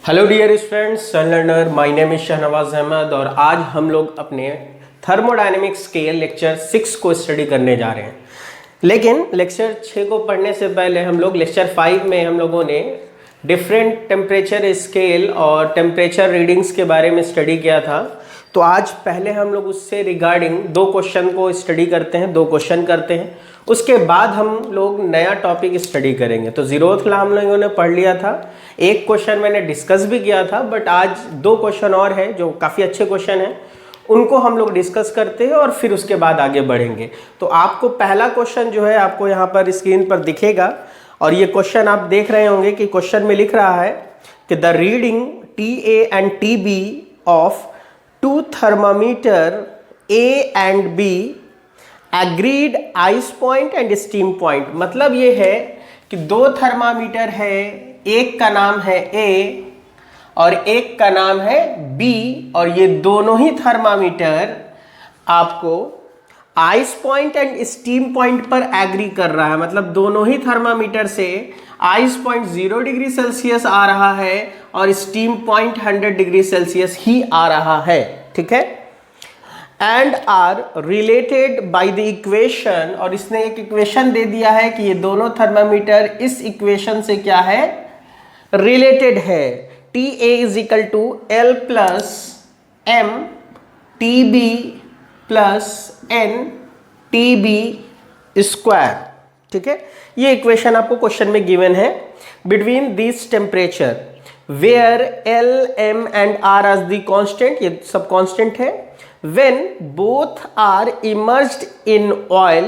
Hello dear students and learner, my name is Shahnawaz Ahmad और आज हम लोग अपने थर्मोडायनेमिक स्केल लेक्चर 6 को स्टडी करने जा रहे हैं। लेकिन लेक्चर 6 को पढ़ने से पहले हम लोग लेक्चर 5 में हम लोगों ने डिफरेंट टेम्परेचर स्केल और टेम्परेचर रीडिंग्स के बारे में स्टडी किया था। तो आज पहले हम लोग उससे रिगार्डिंग 2 क्वेश्चन को स्टडी करते हैं, 2 क्वेश्चन करते हैं। उसके बाद हम लोग नया टॉपिक स्टडी करेंगे। तो जीरोथ लॉ हम लोगों ने पढ़ लिया था, एक क्वेश्चन मैंने डिस्कस भी किया था, बट आज 2 क्वेश्चन और है जो काफ़ी अच्छे क्वेश्चन हैं, उनको हम लोग डिस्कस करते हैं और फिर उसके बाद आगे बढ़ेंगे। तो आपको पहला क्वेश्चन जो है आपको यहाँ पर स्क्रीन पर दिखेगा और ये क्वेश्चन आप देख रहे होंगे कि क्वेश्चन में लिख रहा है कि the reading TA and TB of 2 thermometer A and B agreed ice point and steam point. मतलब ये है कि 2 थर्मामीटर है, एक का नाम है A और एक का नाम है B, और ये दोनों ही थर्मामीटर आपको ice point and steam point पर एग्री कर रहा है। मतलब दोनों ही थर्मामीटर से आइस पॉइंट 0 डिग्री सेल्सियस आ रहा है और स्टीम पॉइंट 100 डिग्री सेल्सियस ही आ रहा है, ठीक है। And are related by the equation, और इसने एक इक्वेशन दे दिया है कि ये दोनों थर्मामीटर इस इक्वेशन से क्या है, रिलेटेड है। TA is equal to L plus M TB plus N TB square, ठीक है। ये इक्वेशन आपको क्वेश्चन में गिवन है। Between this temperature where L M and R are the constant, ये सब कांस्टेंट है। When both are immersed in oil,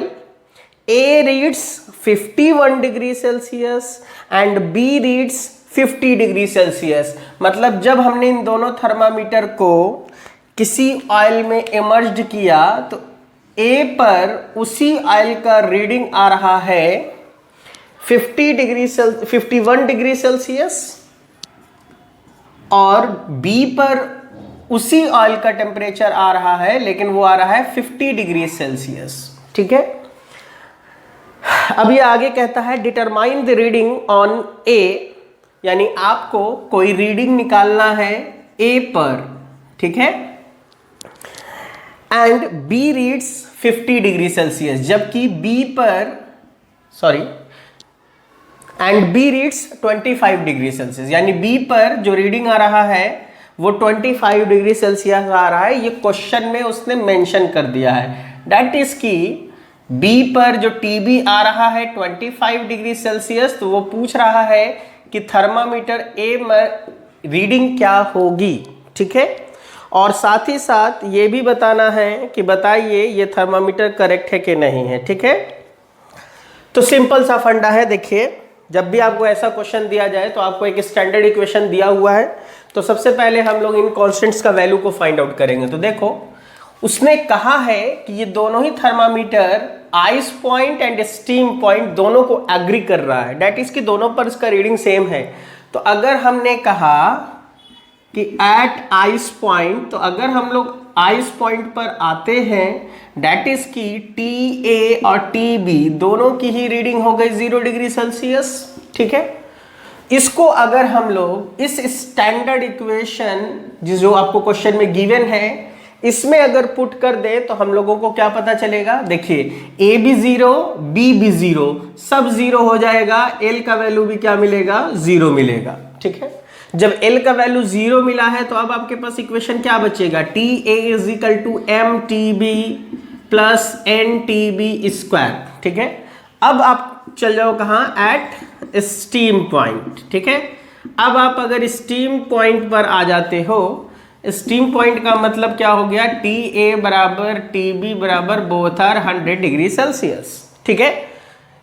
A reads 51 degree Celsius and B reads 50 degree Celsius. मतलब जब हमने इन दोनों थर्मामीटर को किसी ऑयल में इमर्ज्ड किया तो A पर उसी ऑयल का रीडिंग आ रहा है 51 डिग्री सेल्सियस और B पर उसी ऑयल का टेम्परेचर आ रहा है, लेकिन वो आ रहा है 50 डिग्री सेल्सियस, ठीक है। अब ये आगे कहता है determine the reading on A, यानी आपको कोई रीडिंग निकालना है A पर, ठीक है। And B reads 50 degree Celsius, जबकि B पर and B reads 25 degree Celsius, यानी B पर जो रीडिंग आ रहा है वो 25 डिग्री सेल्सियस आ रहा है। ये क्वेश्चन में उसने मेंशन कर दिया है। दैट इज कि B पर जो TB आ रहा है 25 डिग्री सेल्सियस, तो वो पूछ रहा है कि थर्मामीटर A में रीडिंग क्या होगी, ठीक है। और साथ ही साथ ये भी बताना है कि बताइए ये थर्मामीटर करेक्ट है कि नहीं है, ठीक है। तो सिंपल सा फंडा है। देखिए, जब भी आपको ऐसा क्वेश्चन दिया जाए तो आपको एक स्टैंडर्ड इक्वेशन दिया हुआ है। तो सबसे पहले हम लोग इन कांस्टेंट्स का वैल्यू को फाइंड आउट करेंगे। तो देखो, उसने कहा है कि ये दोनों ही thermometer ice point and steam point दोनों को एग्री कर रहा है। दैट इज कि दोनों पर इसका रीडिंग सेम है। तो अगर हमने कहा कि एट आइस पॉइंट, तो अगर हम लोग आइस पॉइंट पर आते हैं, दैट इज कि TA और TB दोनों की ही रीडिंग हो गई 0 डिग्री सेल्सियस, ठीक है। इसको अगर हम लोग इस स्टैंडर्ड इक्वेशन जो आपको क्वेश्चन में गिवन है, इसमें अगर पुट कर दे तो हम लोगों को क्या पता चलेगा। देखिए, A भी 0, B भी 0, सब 0 हो जाएगा। L का वैल्यू भी क्या मिलेगा, 0 मिलेगा, ठीक है। जब L का वैल्यू 0 मिला है तो अब आपके पास इक्वेशन क्या बचेगा, TA is equal to MTB plus NTB square, ठीक है। अब आप चल जाओ कहाँ, एट स्टीम पॉइंट, ठीक है। अब आप अगर स्टीम पॉइंट पर आ जाते हो, स्टीम पॉइंट का मतलब क्या हो गया, TA बराबर TB बराबर बोथ आर 100 डिग्री सेल्सियस, ठीक है।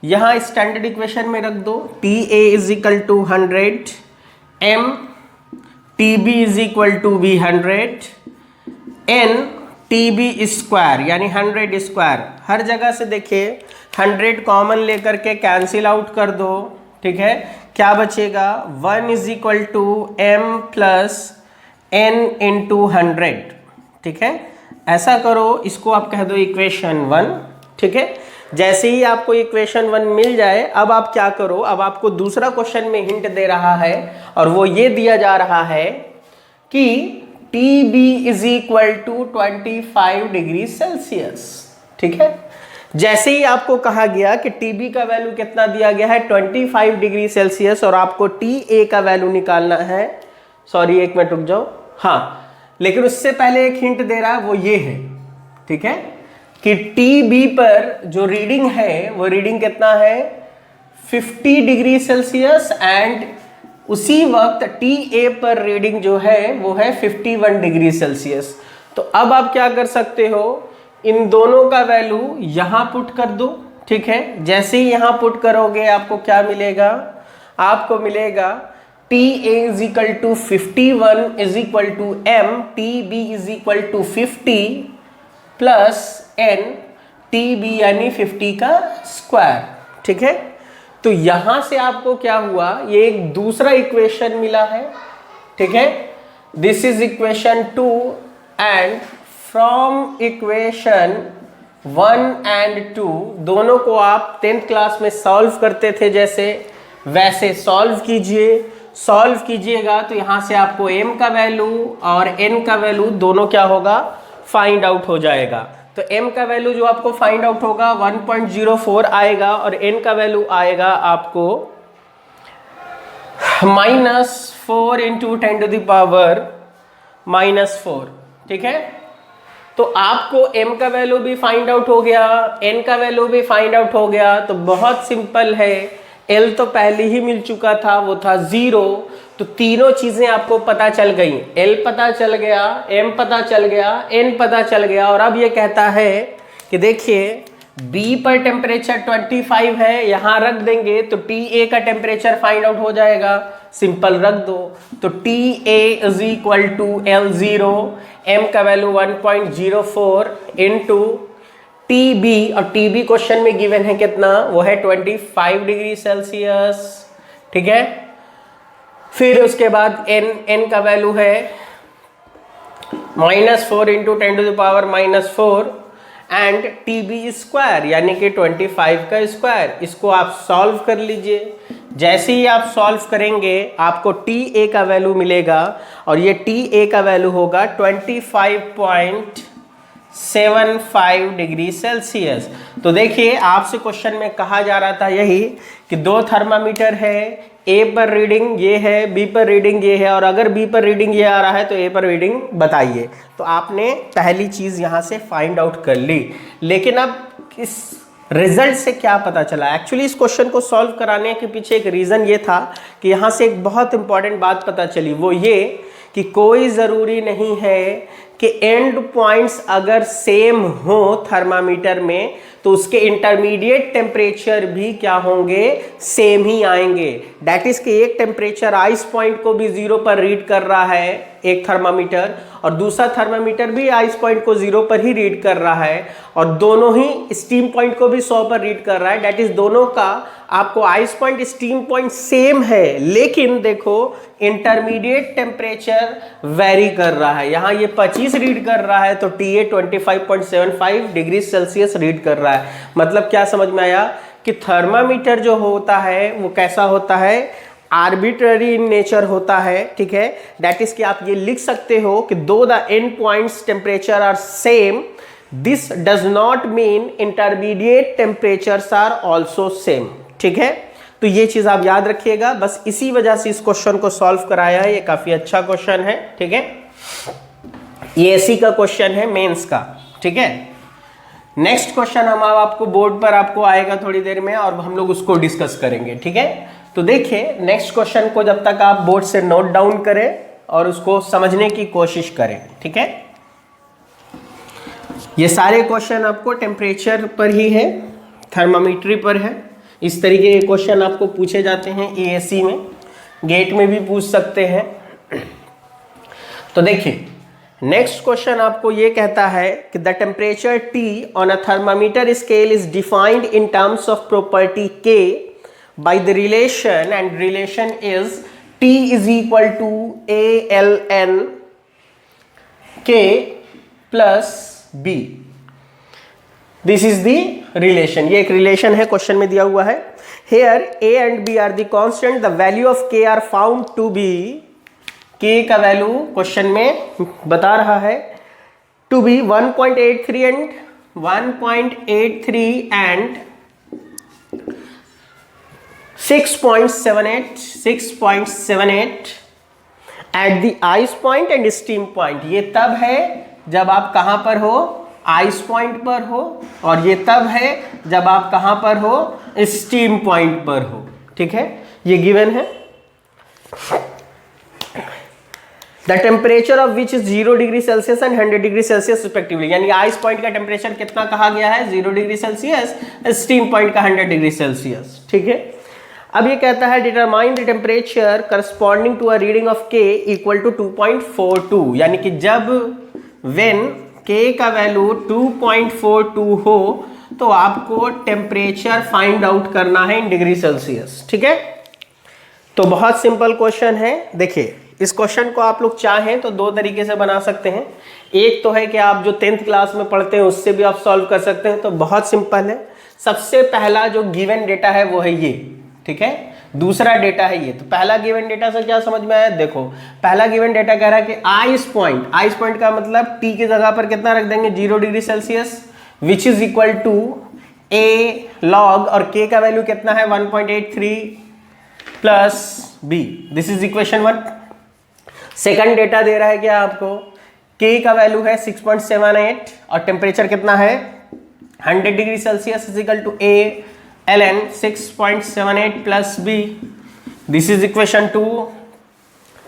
यहाँ स्टैंडर्ड इक्वेशन में रख दो, TA is equal to 100, M TB is equal to भी 100, N TB स्क्वायर यानी 100 स्क्वायर। हर जगह से देखिए 100 कॉमन लेकर के कैंसिल आउट कर दो, ठीक है। क्या बचेगा, 1 is equal to M plus N into 100, ठीक है। ऐसा करो, इसको आप कह दो इक्वेशन 1, ठीक है। जैसे ही आपको इक्वेशन 1 मिल जाए, अब आप क्या करो, अब आपको दूसरा क्वेश्चन में हिंट दे रहा है और वो ये दिया जा रहा है कि TB is equal to 25 degree Celsius. ठीक है, जैसे ही आपको कहा गया कि TB का वैल्यू कितना दिया गया है 25 डिग्री सेल्सियस और आपको TA का वैल्यू निकालना है, सॉरी एक मिनट रुक जाओ, हाँ लेकिन उससे पहले एक हिंट दे रहा है, वो ये है, ठीक है, कि TB पर जो रीडिंग है वो रीडिंग कितना है 50 डिग्री सेल्सियस एंड उसी वक्त TA पर रीडिंग जो है वो है 51 डिग्री सेल्सियस। तो अब आप क्या कर सकते हो, इन दोनों का वैल्यू यहां पुट कर दो। ठीक है, जैसे ही यहां पुट करोगे आपको क्या मिलेगा, आपको मिलेगा TA is equal to 51 is equal to M, TB is equal to 50 plus N, TB यानी 50 का स्क्वायर। ठीक है, तो यहां से आपको क्या हुआ, ये एक दूसरा इक्वेशन मिला है। ठीक है, this is equation 2 and from equation 1 and 2 दोनों को आप 10th क्लास में सॉल्व करते थे जैसे वैसे सॉल्व कीजिए। सॉल्व कीजिएगा तो यहां से आपको m का वैल्यू और n का वैल्यू दोनों क्या होगा, फाइंड आउट हो जाएगा। तो m का वैल्यू जो आपको फाइंड आउट होगा 1.04 आएगा और n का वैल्यू आएगा आपको -4 इंटू 10 टू द पावर -4। ठीक है, तो आपको m का वैल्यू भी फाइंड आउट हो गया, n का वैल्यू भी फाइंड आउट हो गया। तो बहुत सिंपल है, L तो पहले ही मिल चुका था, वो था 0, तो तीनों चीजें आपको पता चल गई। L पता चल गया, M पता चल गया, N पता चल गया। और अब ये कहता है कि देखिए B पर टेम्परेचर 25 है, यहां रख देंगे तो TA का टेम्परेचर फाइंड आउट हो जाएगा, सिंपल रख दो। तो TA is equal to L0, M का वैल्यू 1.04 इंटू TB, और TB क्वेश्चन में गिवन है कितना, वो है 25 डिग्री सेल्सियस। ठीक है, फिर उसके बाद N का वैल्यू है -4 into 10 to the power -4 and TB square यानी कि 25 का स्क्वायर। इसको आप सॉल्व कर लीजिए। जैसे ही आप सॉल्व करेंगे आपको TA का वैल्यू मिलेगा और ये TA का वैल्यू होगा 25.75 डिग्री सेल्सियस। तो देखिए आपसे क्वेश्चन में कहा जा रहा था यही कि दो थर्मामीटर है, A पर रीडिंग ये है, B पर रीडिंग ये है, और अगर B पर रीडिंग ये आ रहा है तो A पर रीडिंग बताइए। तो आपने पहली चीज यहां से फाइंड आउट कर ली। लेकिन अब इस रिजल्ट से क्या पता चला, एक्चुअली इस क्वेश्चन को सॉल्व कराने के पीछे एक रीजन ये था कि यहां से एक बहुत इंपॉर्टेंट बात पता चली, वो ये कि कोई ज़रूरी नहीं है कि एंड पॉइंट्स अगर सेम हो थर्मामीटर में तो उसके इंटरमीडिएट टेम्परेचर भी क्या होंगे, सेम ही आएंगे। दैट इज कि एक टेम्परेचर आइस पॉइंट को भी 0 पर रीड कर रहा है एक थर्मामीटर, और दूसरा थर्मामीटर भी आइस पॉइंट को 0 पर ही रीड कर रहा है, और दोनों ही स्टीम पॉइंट को भी 100 पर रीड कर रहा है। दैट इज दोनों का आपको ice point steam point same है, लेकिन देखो इंटरमीडिएट टेम्परेचर वेरी कर रहा है। यहाँ ये 25 रीड कर रहा है तो TA 25.75 डिग्री सेल्सियस रीड कर रहा है। मतलब क्या समझ में आया कि थर्मामीटर जो होता है वो कैसा होता है, आर्बिट्ररी इन नेचर होता है। ठीक है, दैट इज कि आप ये लिख सकते हो कि दो the end points temperature are same, this does not mean intermediate temperatures are also same. ठीक है, तो ये चीज आप याद रखिएगा। बस इसी वजह से इस क्वेश्चन को सॉल्व कराया है, ये काफी अच्छा क्वेश्चन है। ठीक है, ये एसी का क्वेश्चन है मेंस का। ठीक है, नेक्स्ट क्वेश्चन हम आपको बोर्ड पर आपको आएगा थोड़ी देर में और हम लोग उसको डिस्कस करेंगे। ठीक है, तो देखिए नेक्स्ट क्वेश्चन को जब तक आप बोर्ड से नोट डाउन करें और उसको समझने की कोशिश करें। ठीक है, ये सारे क्वेश्चन आपको टेम्परेचर पर ही है, थर्मामीट्री पर है। इस तरीके के क्वेश्चन आपको पूछे जाते हैं ASC में, गेट में भी पूछ सकते हैं। तो देखिए नेक्स्ट क्वेश्चन आपको ये कहता है कि the temperature T on a thermometer scale is defined in terms of property K by the relation, and relation is T is equal to ALN K plus B. This is the relation, ये एक relation है, question में दिया हुआ है। Here a and b are the constant, the value of k are found to be, k का value question में बता रहा है to be 1.83 and 6.78 at the ice point and steam point. ये तब है जब आप कहां पर हो, आइस पॉइंट पर हो, और ये तब है जब आप कहां पर हो, स्टीम पॉइंट पर हो। ठीक है, ये गिवन है। The temperature of which is 0 degree Celsius and 100 degree Celsius respectively, यानी आइस पॉइंट का टेम्परेचर कितना कहा गया है, 0 डिग्री सेल्सियस, स्टीम पॉइंट का 100 डिग्री सेल्सियस। ठीक है, अब ये कहता है determine the temperature corresponding to a reading of k equal to 2.42, यानी कि जब व्हेन k का वैल्यू 2.42 हो तो आपको टेम्परेचर फाइंड आउट करना है इन डिग्री सेल्सियस। ठीक है, तो बहुत सिंपल क्वेश्चन है। देखिए, इस क्वेश्चन को आप लोग चाहें तो दो तरीके से बना सकते हैं। एक तो है कि आप जो 10th क्लास में पढ़ते हैं उससे भी आप सॉल्व कर सकते हैं, तो बहुत सिंपल है। सबसे पहला जो गिवन डेटा है वो है ये, ठीक है, दूसरा डेटा है ये। तो पहला गिवन डेटा से क्या समझ में आया, देखो पहला गिवन डेटा कह रहा है कि आइस पॉइंट का मतलब t की जगह पर कितना रख देंगे, 0 degree Celsius, which is equal to a log, और k का वैल्यू कितना है 1.83 plus b, this is equation 1। Second data दे रहा है क्या आपको, k का वैल्यू है 6.78 और टेम्परेचर कितना है 100 degree Celsius is equal to a ln 6.78 plus b, this is equation 2।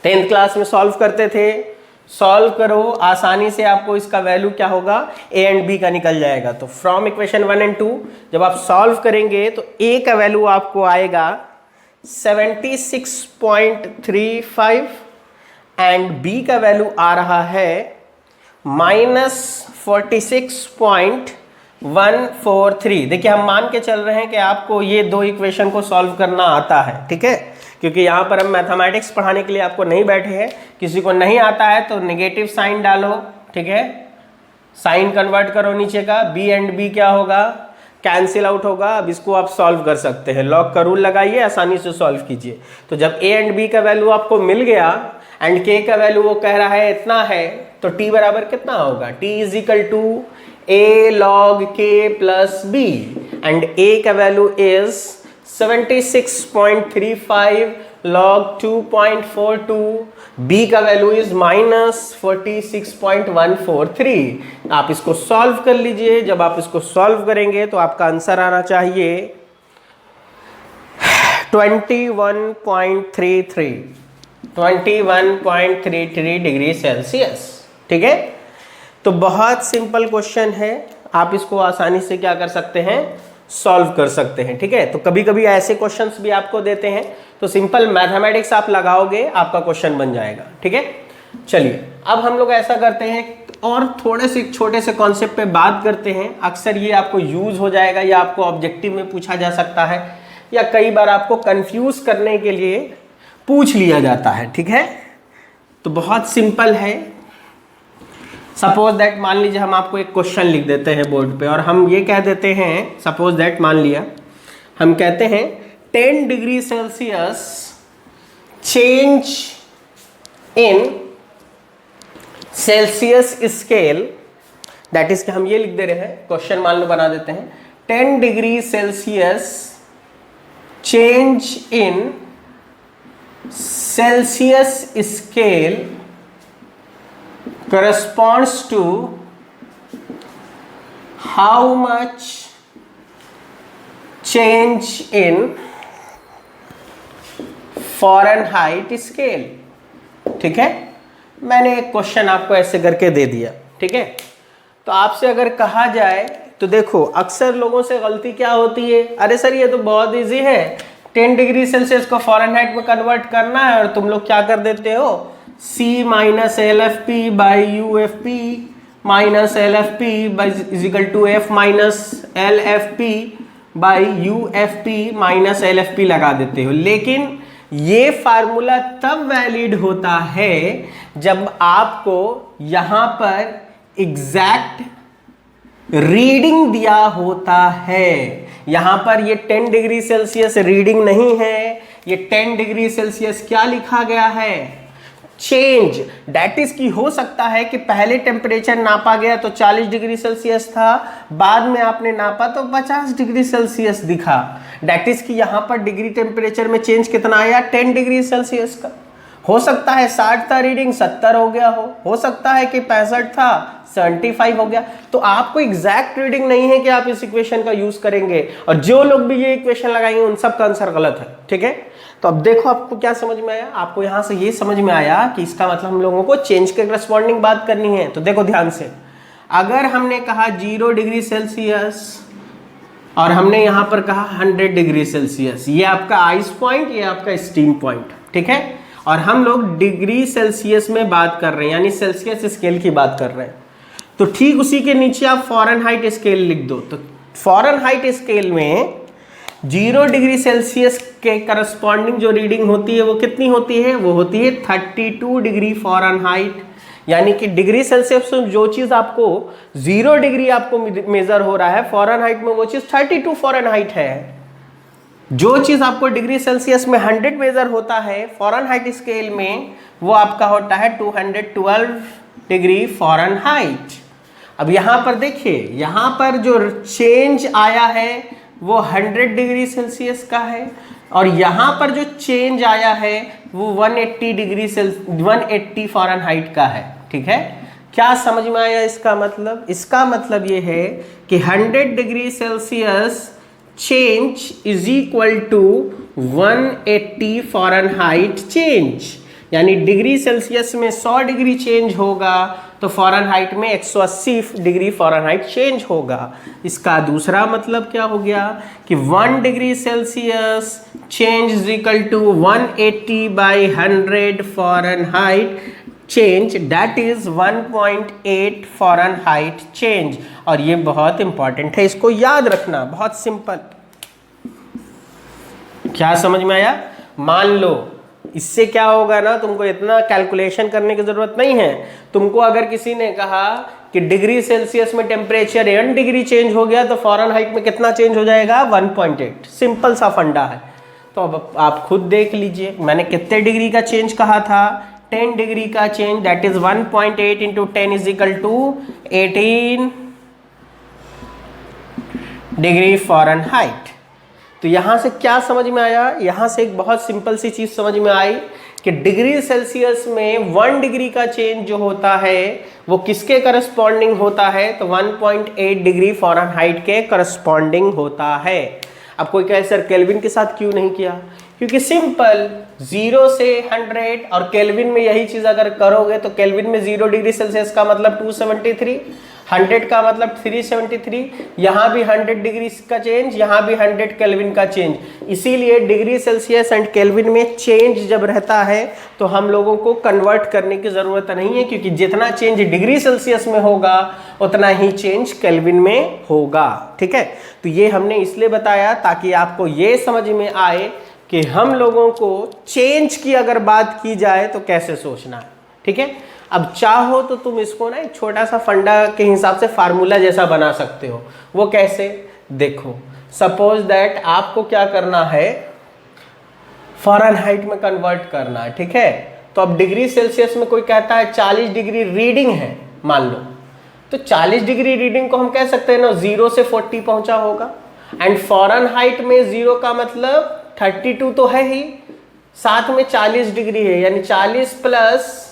10th class में सॉल्व करते थे, सॉल्व करो आसानी से आपको इसका वैल्यू क्या होगा, a एंड b का निकल जाएगा। तो फ्रॉम इक्वेशन 1 एंड 2 जब आप सॉल्व करेंगे तो a का वैल्यू आपको आएगा 76.35 एंड b का वैल्यू आ रहा है -46.143। देखिए, हम मान के चल रहे हैं कि आपको ये दो इक्वेशन को सॉल्व करना आता है, ठीक है, क्योंकि यहाँ पर हम मैथमेटिक्स पढ़ाने के लिए आपको नहीं बैठे हैं। किसी को नहीं आता है तो नेगेटिव साइन डालो, ठीक है, साइन कन्वर्ट करो नीचे का, b एंड b क्या होगा, कैंसिल आउट होगा। अब इसको आप सॉल्व कर सकते हैं, लॉग का रूल लगाइए, आसानी से सॉल्व कीजिए। तो जब a एंड b का वैल्यू आपको मिल गया एंड k का वैल्यू वो कह रहा है इतना है, तो t बराबर कितना होगा, t is equal to a log k plus b and a का वैल्यू इज 76.35 log 2.42, b का वैल्यू इज -46.143। आप इसको सॉल्व कर लीजिए। जब आप इसको सॉल्व करेंगे तो आपका आंसर आना चाहिए 21.33 डिग्री सेल्सियस। ठीक है, तो बहुत सिंपल क्वेश्चन है, आप इसको आसानी से क्या कर सकते हैं, सॉल्व कर सकते हैं। ठीक है, तो कभी कभी ऐसे क्वेश्चंस भी आपको देते हैं तो सिंपल मैथमेटिक्स आप लगाओगे, आपका क्वेश्चन बन जाएगा। ठीक है, चलिए अब हम लोग ऐसा करते हैं और थोड़े से छोटे से कॉन्सेप्ट पे बात करते हैं। अक्सर ये आपको यूज हो जाएगा या आपको ऑब्जेक्टिव में पूछा जा सकता है या कई बार आपको कंफ्यूज करने के लिए पूछ लिया जाता है। ठीक है, तो बहुत सिंपल है। सपोज दैट, मान लीजिए हम आपको एक क्वेश्चन लिख देते हैं बोर्ड पे और हम ये कह देते हैं, सपोज दैट मान लिया हम कहते हैं 10 degree Celsius change in Celsius scale, that is कि हम ये लिख दे रहे हैं, क्वेश्चन मान लो बना देते हैं 10 degree Celsius change in Celsius scale corresponds to how much change in Fahrenheit scale। ठीक है, मैंने एक क्वेश्चन आपको ऐसे करके दे दिया। ठीक है, तो आपसे अगर कहा जाए तो देखो अक्सर लोगों से गलती क्या होती है, अरे सर ये तो बहुत इजी है, 10 डिग्री सेल्सियस को फ़ारेनहाइट में कन्वर्ट करना है, और तुम लोग क्या कर देते हो, C minus L F P by U F P minus L F P is equal to F minus L F P by U F P minus L F P लगा देते हो। लेकिन ये फार्मूला तब वैलिड होता है जब आपको यहाँ पर एग्जैक्ट रीडिंग दिया होता है। यहां पर ये 10 डिग्री सेल्सियस रीडिंग नहीं है, ये 10 डिग्री सेल्सियस क्या लिखा गया है, चेंज। दैट इज की हो सकता है कि पहले टेम्परेचर नापा गया तो 40 डिग्री सेल्सियस था, बाद में आपने नापा तो 50 डिग्री सेल्सियस दिखा। दैट इज कि यहां पर डिग्री टेम्परेचर में चेंज कितना आया, 10 डिग्री सेल्सियस का। हो सकता है 60 था रीडिंग 70 हो गया हो सकता है कि 65 था 75 हो गया। तो आपको एग्जैक्ट रीडिंग नहीं है कि आप इस इक्वेशन का यूज करेंगे, और जो लोग भी ये इक्वेशन लगाएंगे उन सब का आंसर गलत है। ठीक है, तो अब देखो आपको क्या समझ में आया, आपको यहां से ये समझ में आया कि इसका मतलब हम लोगों को चेंज के करस्पॉन्डिंग बात करनी है। तो देखो ध्यान से, अगर हमने कहा 0 डिग्री सेल्सियस और हमने यहां पर कहा 100 डिग्री सेल्सियस, ये आपका आइस पॉइंट, ये आपका स्टीम पॉइंट। ठीक है, और हम लोग डिग्री सेल्सियस में बात कर रहे हैं, यानी सेल्सियस स्केल की बात कर रहे हैं। तो ठीक उसी के नीचे आप फ़ारेनहाइट स्केल लिख दो। तो फ़ारेनहाइट स्केल में 0 डिग्री सेल्सियस के करस्पॉन्डिंग जो रीडिंग होती है वो कितनी होती है, वो होती है 32 डिग्री फ़ारेनहाइट। यानी कि डिग्री सेल्सियस में जो चीज़ आपको 0 डिग्री आपको मेजर हो रहा है, फ़ारेनहाइट में वो चीज़ 32 फ़ारेनहाइट है। जो चीज़ आपको डिग्री सेल्सियस में 100 मेजर होता है, फ़ारेनहाइट स्केल में वो आपका होता है 212 डिग्री फ़ारेनहाइट। अब यहाँ पर देखिए, यहाँ पर जो चेंज आया है वो 100 डिग्री सेल्सियस का है, और यहाँ पर जो चेंज आया है वो 180 फ़ारेनहाइट का है। ठीक है, क्या समझ में आया इसका मतलब? इसका मतलब ये है कि 100 degree Celsius change is equal to 180 Fahrenheit change. यानी डिग्री सेल्सियस में 100 डिग्री चेंज होगा तो फ़ारेनहाइट में 180 डिग्री फ़ारेनहाइट चेंज होगा। इसका दूसरा मतलब क्या हो गया कि 1 degree Celsius change is equal to 180 by 100 Fahrenheit change, that is 1.8 Fahrenheit change. और ये बहुत इंपॉर्टेंट है, इसको याद रखना, बहुत सिंपल। क्या समझ में आया? मान लो इससे क्या होगा ना, तुमको इतना कैलकुलेशन करने की जरूरत नहीं है। तुमको अगर किसी ने कहा कि डिग्री सेल्सियस में टेम्परेचर 1 डिग्री चेंज हो गया तो फ़ारेनहाइट में कितना चेंज हो जाएगा, 1.8। सिंपल सा फंडा है। तो अब आप खुद देख लीजिए, मैंने कितने डिग्री का चेंज कहा था, 10 डिग्री का change, that is 1.8 into 10 is equal to 18 degree Fahrenheit. तो यहाँ से क्या समझ में आया? यहाँ से एक बहुत सिंपल सी चीज़ समझ में आई कि डिग्री सेल्सियस में 1 डिग्री का चेंज जो होता है वो किसके करस्पॉन्डिंग होता है, तो 1.8 डिग्री फ़ारेनहाइट के करस्पॉन्डिंग होता है। अब कोई कहे सर केल्विन के साथ क्यों नहीं किया? क्योंकि सिंपल, 0 से 100 और केल्विन में यही चीज़ अगर करोगे तो केल्विन में 0 डिग्री सेल्सियस का मतलब 273, 100 का मतलब 373, यहाँ भी 100 डिग्री का चेंज, यहाँ भी 100 केल्विन का चेंज। इसीलिए डिग्री सेल्सियस एंड केल्विन में चेंज जब रहता है तो हम लोगों को कन्वर्ट करने की ज़रूरत नहीं है, क्योंकि जितना चेंज डिग्री सेल्सियस में होगा उतना ही चेंज केल्विन में होगा। ठीक है, तो ये हमने इसलिए बताया ताकि आपको ये समझ में आए कि हम लोगों को चेंज की अगर बात की जाए तो कैसे सोचना है। ठीक है, अब चाहो तो तुम इसको ना एक छोटा सा फंडा के हिसाब से फार्मूला जैसा बना सकते हो। वो कैसे? देखो, सपोज दैट आपको क्या करना है, फ़ारेनहाइट में कन्वर्ट करना है। ठीक है, तो अब डिग्री सेल्सियस में कोई कहता है 40 डिग्री रीडिंग है मान लो, तो 40 डिग्री रीडिंग को हम कह सकते हैं ना 0 से 40 पहुंचा होगा, एंड फ़ारेनहाइट में 0 का मतलब 32 तो है ही, साथ में 40 डिग्री है, यानी 40 प्लस,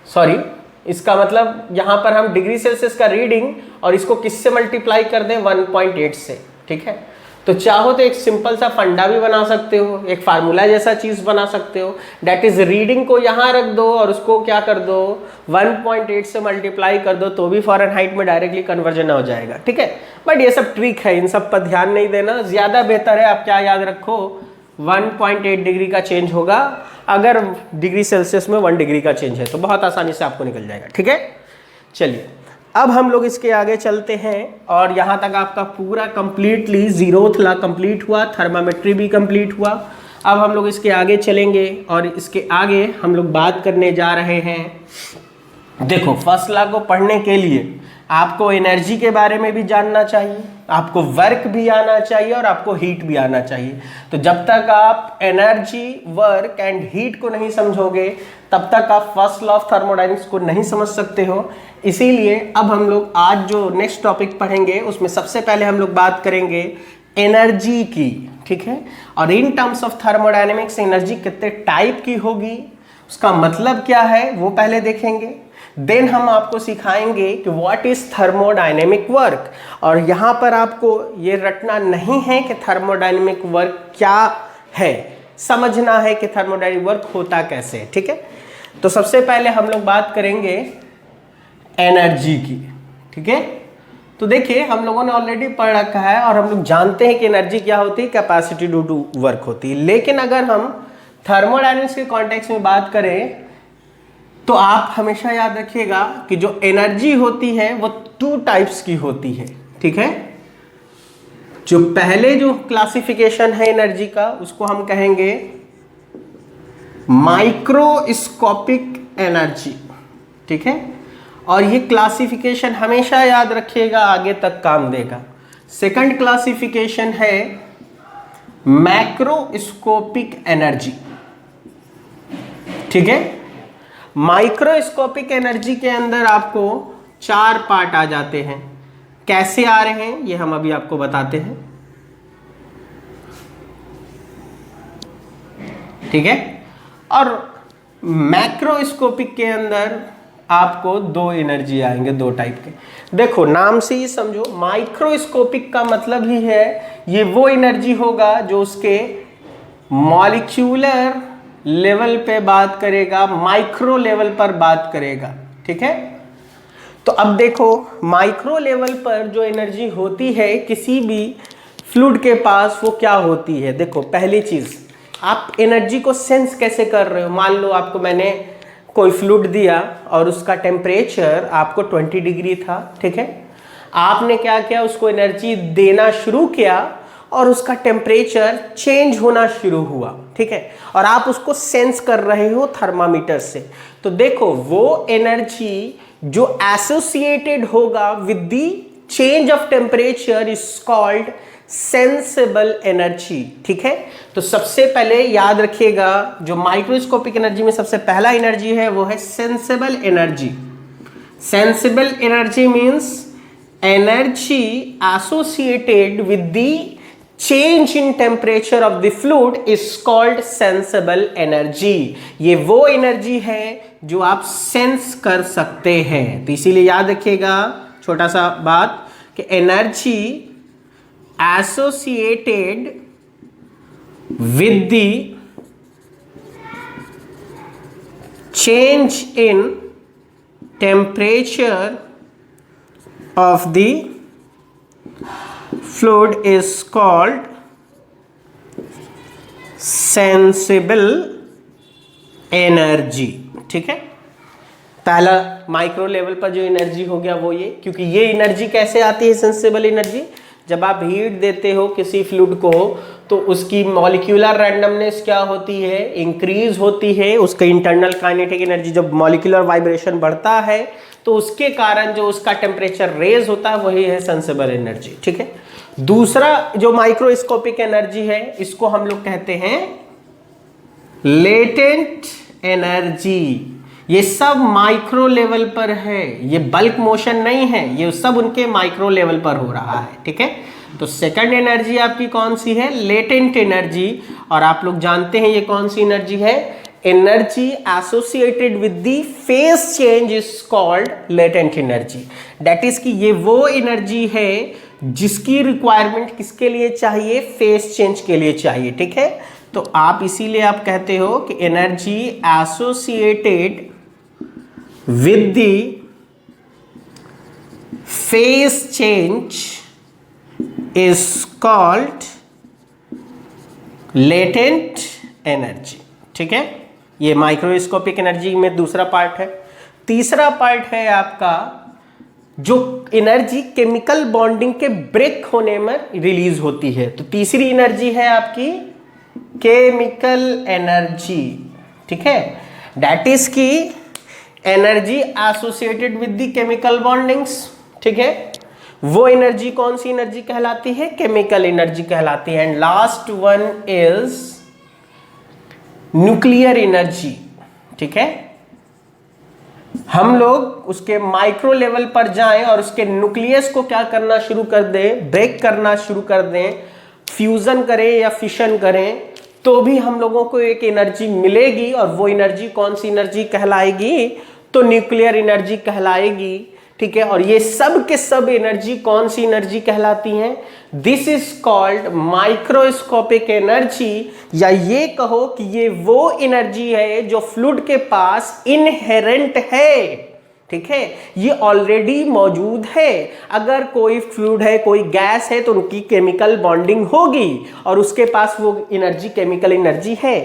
सॉरी इसका मतलब यहाँ पर हम डिग्री सेल्सियस का रीडिंग और इसको किससे मल्टीप्लाई कर दें, 1.8 से। ठीक है, तो चाहो तो एक सिंपल सा फंडा भी बना सकते हो, एक फार्मूला जैसा चीज़ बना सकते हो। डैट इज रीडिंग को यहाँ रख दो और उसको क्या कर दो, 1.8 से मल्टीप्लाई कर दो, तो भी फ़ारेनहाइट में डायरेक्टली कन्वर्जन हो जाएगा। ठीक है, बट ये सब ट्रिक है, इन सब पर ध्यान नहीं देना। ज़्यादा बेहतर है आप क्या याद रखो, 1.8 डिग्री का चेंज होगा अगर डिग्री सेल्सियस में 1 डिग्री का चेंज है, तो बहुत आसानी से आपको निकल जाएगा। ठीक है, चलिए अब हम लोग इसके आगे चलते हैं, और यहाँ तक आपका पूरा कंप्लीटली 0th लॉ कंप्लीट हुआ, थर्मामेट्री भी कंप्लीट हुआ। अब हम लोग इसके आगे चलेंगे और इसके आगे हम लोग बात करने जा रहे हैं। देखो, फर्स्ट लॉ को पढ़ने के लिए आपको एनर्जी के बारे में भी जानना चाहिए, आपको वर्क भी आना चाहिए और आपको हीट भी आना चाहिए। तो जब तक आप एनर्जी, वर्क एंड हीट को नहीं समझोगे तब तक आप फर्स्ट लॉ ऑफ थर्मोडायनेमिक्स को नहीं समझ सकते हो। इसीलिए अब हम लोग आज जो नेक्स्ट टॉपिक पढ़ेंगे उसमें सबसे पहले हम लोग बात करेंगे एनर्जी की, ठीक है। और in terms of thermodynamics energy कितने टाइप की होगी, उसका मतलब क्या है वो पहले देखेंगे। देन हम आपको सिखाएंगे कि व्हाट इज थर्मोडायनेमिक वर्क। और यहाँ पर आपको ये रटना नहीं है कि थर्मोडायनेमिक वर्क क्या है, समझना है कि थर्मोडायनेमिक वर्क होता कैसे, ठीक है। तो सबसे पहले हम लोग बात करेंगे एनर्जी की, ठीक है। तो देखिए हम लोगों ने ऑलरेडी पढ़ रखा है और हम लोग जानते हैं कि एनर्जी क्या होती है, कैपेसिटी टू डू वर्क होती है। लेकिन अगर हम थर्मोडायनेमिक्स के कॉन्टेक्स्ट में बात करें तो आप हमेशा याद रखिएगा कि जो एनर्जी होती है वो 2 टाइप्स की होती है, ठीक है। जो पहले जो क्लासिफिकेशन है एनर्जी का उसको हम कहेंगे माइक्रोस्कोपिक एनर्जी, ठीक है। और ये क्लासिफिकेशन हमेशा याद रखिएगा, आगे तक काम देगा। सेकंड क्लासिफिकेशन है मैक्रोस्कोपिक एनर्जी, ठीक है। माइक्रोस्कोपिक एनर्जी के अंदर आपको 4 पार्ट आ जाते हैं। कैसे आ रहे हैं ये हम अभी आपको बताते हैं, ठीक है। और मैक्रोस्कोपिक के अंदर आपको 2 एनर्जी आएंगे, 2 टाइप के। देखो नाम से ही समझो, माइक्रोस्कोपिक का मतलब ही है ये वो एनर्जी होगा जो उसके मॉलिक्यूलर लेवल पे बात करेगा, माइक्रो लेवल पर बात करेगा, ठीक है। तो अब देखो माइक्रो लेवल पर जो एनर्जी होती है किसी भी फ्लूइड के पास वो क्या होती है। देखो पहली चीज, आप एनर्जी को सेंस कैसे कर रहे हो। मान लो आपको मैंने कोई फ्लूइड दिया और उसका टेम्परेचर आपको 20 डिग्री था, ठीक है। आपने क्या किया, उसको एनर्जी देना शुरू किया और उसका टेम्परेचर चेंज होना शुरू हुआ, ठीक है। और आप उसको सेंस कर रहे हो थर्मामीटर से। तो देखो वो एनर्जी जो एसोसिएटेड होगा with the change of temperature is called sensible energy, ठीक है। तो सबसे पहले याद रखिएगा जो माइक्रोस्कोपिक एनर्जी में सबसे पहला एनर्जी है वो है sensible energy. Sensible energy means energy associated with the change in temperature of the fluid is called sensible energy। ये वो एनर्जी है जो आप सेंस कर सकते हैं। तो इसीलिए याद रखिएगा छोटा सा बात कि energy associated with the change in temperature of the fluid is called sensible energy, ठीक है। पहला माइक्रो लेवल पर जो एनर्जी हो गया वो ये, क्योंकि ये एनर्जी कैसे आती है सेंसिबल एनर्जी, जब आप हीट देते हो किसी फ्लूइड को तो उसकी मॉलिक्यूलर रैंडमनेस क्या होती है, इंक्रीज होती है। उसका इंटरनल काइनेटिक एनर्जी जब मॉलिक्यूलर वाइब्रेशन बढ़ता है तो उसके कारण जो उसका टेम्परेचर रेज होता है वही है सेंसिबल एनर्जी, ठीक है। दूसरा जो माइक्रोस्कोपिक एनर्जी है इसको हम लोग कहते हैं लेटेंट एनर्जी। ये सब माइक्रो लेवल पर है, ये बल्क मोशन नहीं है, ये सब उनके माइक्रो लेवल पर हो रहा है, ठीक है। तो सेकंड एनर्जी आपकी कौन सी है, लेटेंट एनर्जी। और आप लोग जानते हैं ये कौन सी एनर्जी है, energy associated with the phase change is called latent energy. That is कि ये वो एनर्जी है जिसकी रिक्वायरमेंट किसके लिए चाहिए, फेज चेंज के लिए चाहिए, ठीक है। तो आप इसीलिए आप कहते हो कि energy associated with the phase change is called latent energy, ठीक है। ये माइक्रोस्कोपिक एनर्जी में दूसरा पार्ट है। तीसरा पार्ट है आपका जो एनर्जी केमिकल बॉन्डिंग के ब्रेक होने में रिलीज होती है। तो तीसरी एनर्जी है आपकी केमिकल एनर्जी, ठीक है। दैट इज की energy associated with the chemical bondings, ठीक है। वो एनर्जी कौन सी एनर्जी कहलाती है? केमिकल एनर्जी कहलाती है। And last one is nuclear energy. ठीक है, हम लोग उसके माइक्रो लेवल पर जाएं और उसके न्यूक्लियस को क्या करना शुरू कर दें, ब्रेक करना शुरू कर दें, फ्यूजन करें या फिशन करें, तो भी हम लोगों को एक एनर्जी मिलेगी। और वो एनर्जी कौन सी एनर्जी कहलाएगी? तो न्यूक्लियर एनर्जी कहलाएगी। ठीक है, और ये सब के सब एनर्जी कौन सी एनर्जी कहलाती हैं? This is called microscopic energy, या ये कहो कि ये वो एनर्जी है जो फ्लूइड के पास इनहेरेंट है। ठीक है, ये ऑलरेडी मौजूद है। अगर कोई फ्लूइड है, कोई गैस है, तो उनकी केमिकल बॉन्डिंग होगी और उसके पास वो एनर्जी केमिकल एनर्जी है।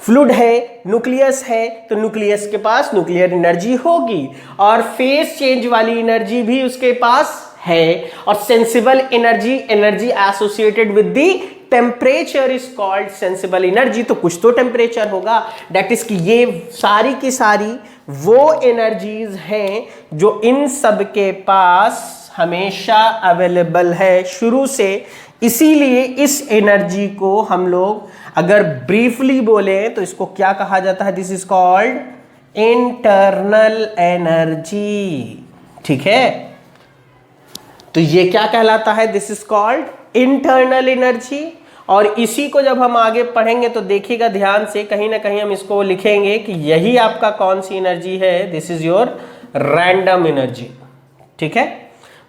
फ्लूइड है, न्यूक्लियस है, तो न्यूक्लियस के पास न्यूक्लियर एनर्जी होगी और फेज चेंज वाली एनर्जी भी उसके पास है। और sensible energy, energy associated with the temperature is called sensible energy. तो कुछ तो टेम्परेचर होगा, दैट इज कि ये सारी की सारी वो एनर्जीज हैं जो इन सब के पास हमेशा अवेलेबल है शुरू से। इसीलिए इस एनर्जी को हम लोग अगर ब्रीफली बोले तो इसको क्या कहा जाता है? This is called internal energy. ठीक है, तो ये क्या कहलाता है? This is called internal energy. और इसी को जब हम आगे पढ़ेंगे तो देखिएगा ध्यान से, कहीं ना कहीं हम इसको लिखेंगे कि यही आपका कौन सी एनर्जी है? This is your random energy. ठीक है,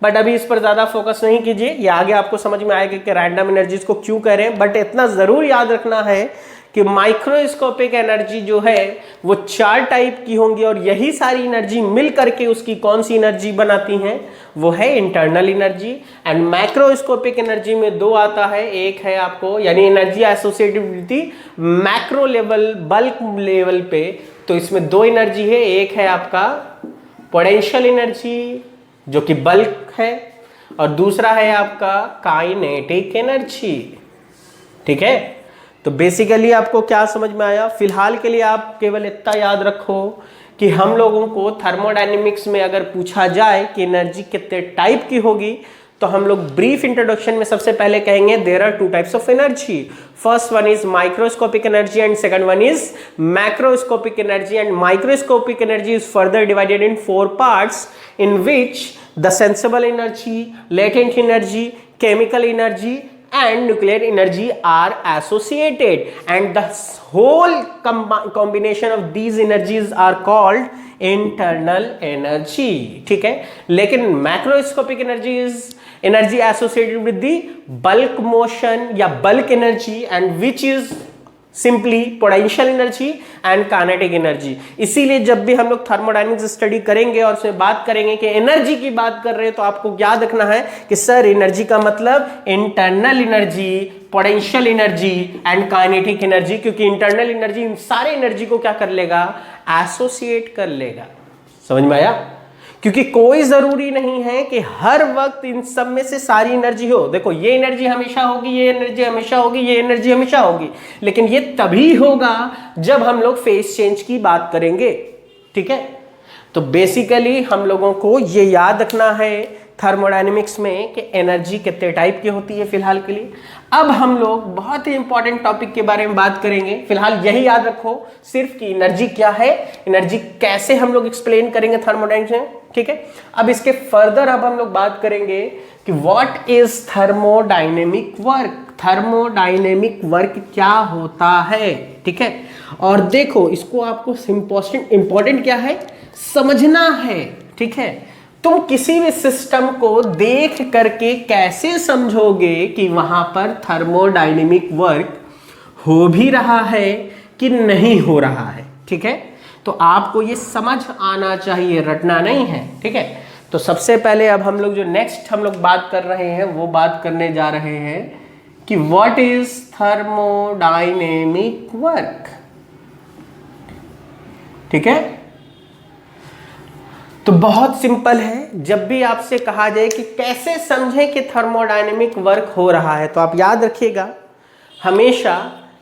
बट अभी इस पर ज्यादा फोकस नहीं कीजिए, ये आगे आपको समझ में आएगा कि रैंडम एनर्जीज को क्यों कह रहे हैं। बट इतना जरूर याद रखना है कि माइक्रोस्कोपिक एनर्जी जो है वो 4 टाइप की होंगी और यही सारी एनर्जी मिल करके उसकी कौन सी एनर्जी बनाती हैं? वो है internal energy. And macroscopic energy में 2 आता है, एक है आपको यानी energy associated with macro level, bulk level पे, तो इसमें 2 एनर्जी है। एक है आपका पोटेंशियल एनर्जी जो कि बल्क है, और दूसरा है आपका काइनेटिक एनर्जी। ठीक है, तो बेसिकली आपको क्या समझ में आया? फिलहाल के लिए आप केवल इतना याद रखो कि हम लोगों को थर्मोडायनेमिक्स में अगर पूछा जाए कि एनर्जी कितने टाइप की होगी, तो हम लोग ब्रीफ इंट्रोडक्शन में सबसे पहले कहेंगे there are 2 types of energy. First one is microscopic energy and second one is macroscopic energy. And microscopic energy is further divided in 4 parts in which the sensible energy, latent energy, chemical energy and nuclear energy are associated, and the whole combination of these energies are called internal energy. ठीक है, लेकिन macroscopic energy is energy associated with the bulk motion या bulk energy, and which is simply potential energy and kinetic energy. इसीलिए जब भी हम लोग thermodynamics study करेंगे और उसमें बात करेंगे कि एनर्जी की बात कर रहे हैं, तो आपको याद रखना है कि सर एनर्जी का मतलब internal energy, potential energy and kinetic energy, क्योंकि इंटरनल एनर्जी इन सारे एनर्जी को क्या कर लेगा? एसोसिएट कर लेगा। समझ में आया? क्योंकि कोई जरूरी नहीं है कि हर वक्त इन सब में से सारी एनर्जी हो। देखो, ये एनर्जी हमेशा होगी, ये एनर्जी हमेशा होगी, ये एनर्जी हमेशा होगी, लेकिन ये तभी होगा जब हम लोग फेज चेंज की बात करेंगे। ठीक है, तो बेसिकली हम लोगों को ये याद रखना है थर्मोडायनेमिक्स में कि एनर्जी कितने टाइप की होती है फिलहाल के लिए। अब हम लोग बहुत ही इंपॉर्टेंट टॉपिक के बारे में बात करेंगे। फिलहाल यही याद रखो सिर्फ कि एनर्जी क्या है, एनर्जी कैसे हम लोग एक्सप्लेन करेंगे थर्मोडायनेमिक्स में। ठीक है, अब इसके फर्दर अब हम लोग बात करेंगे कि what is thermodynamic work. Thermodynamic work क्या होता है? ठीक है, और देखो इसको आपको इंपॉर्टेंट क्या है समझना है। ठीक है, तुम किसी भी सिस्टम को देख करके कैसे समझोगे कि वहां पर थर्मोडायनेमिक वर्क हो भी रहा है कि नहीं हो रहा है। ठीक है, तो आपको ये समझ आना चाहिए, रटना नहीं है। ठीक है, तो सबसे पहले अब हम लोग जो नेक्स्ट हम लोग बात कर रहे हैं वो बात करने जा रहे हैं कि व्हाट इज थर्मोडायनेमिक वर्क। ठीक है, तो बहुत सिंपल है। जब भी आपसे कहा जाए कि कैसे समझें कि थर्मोडायनेमिक वर्क हो रहा है, तो आप याद रखिएगा हमेशा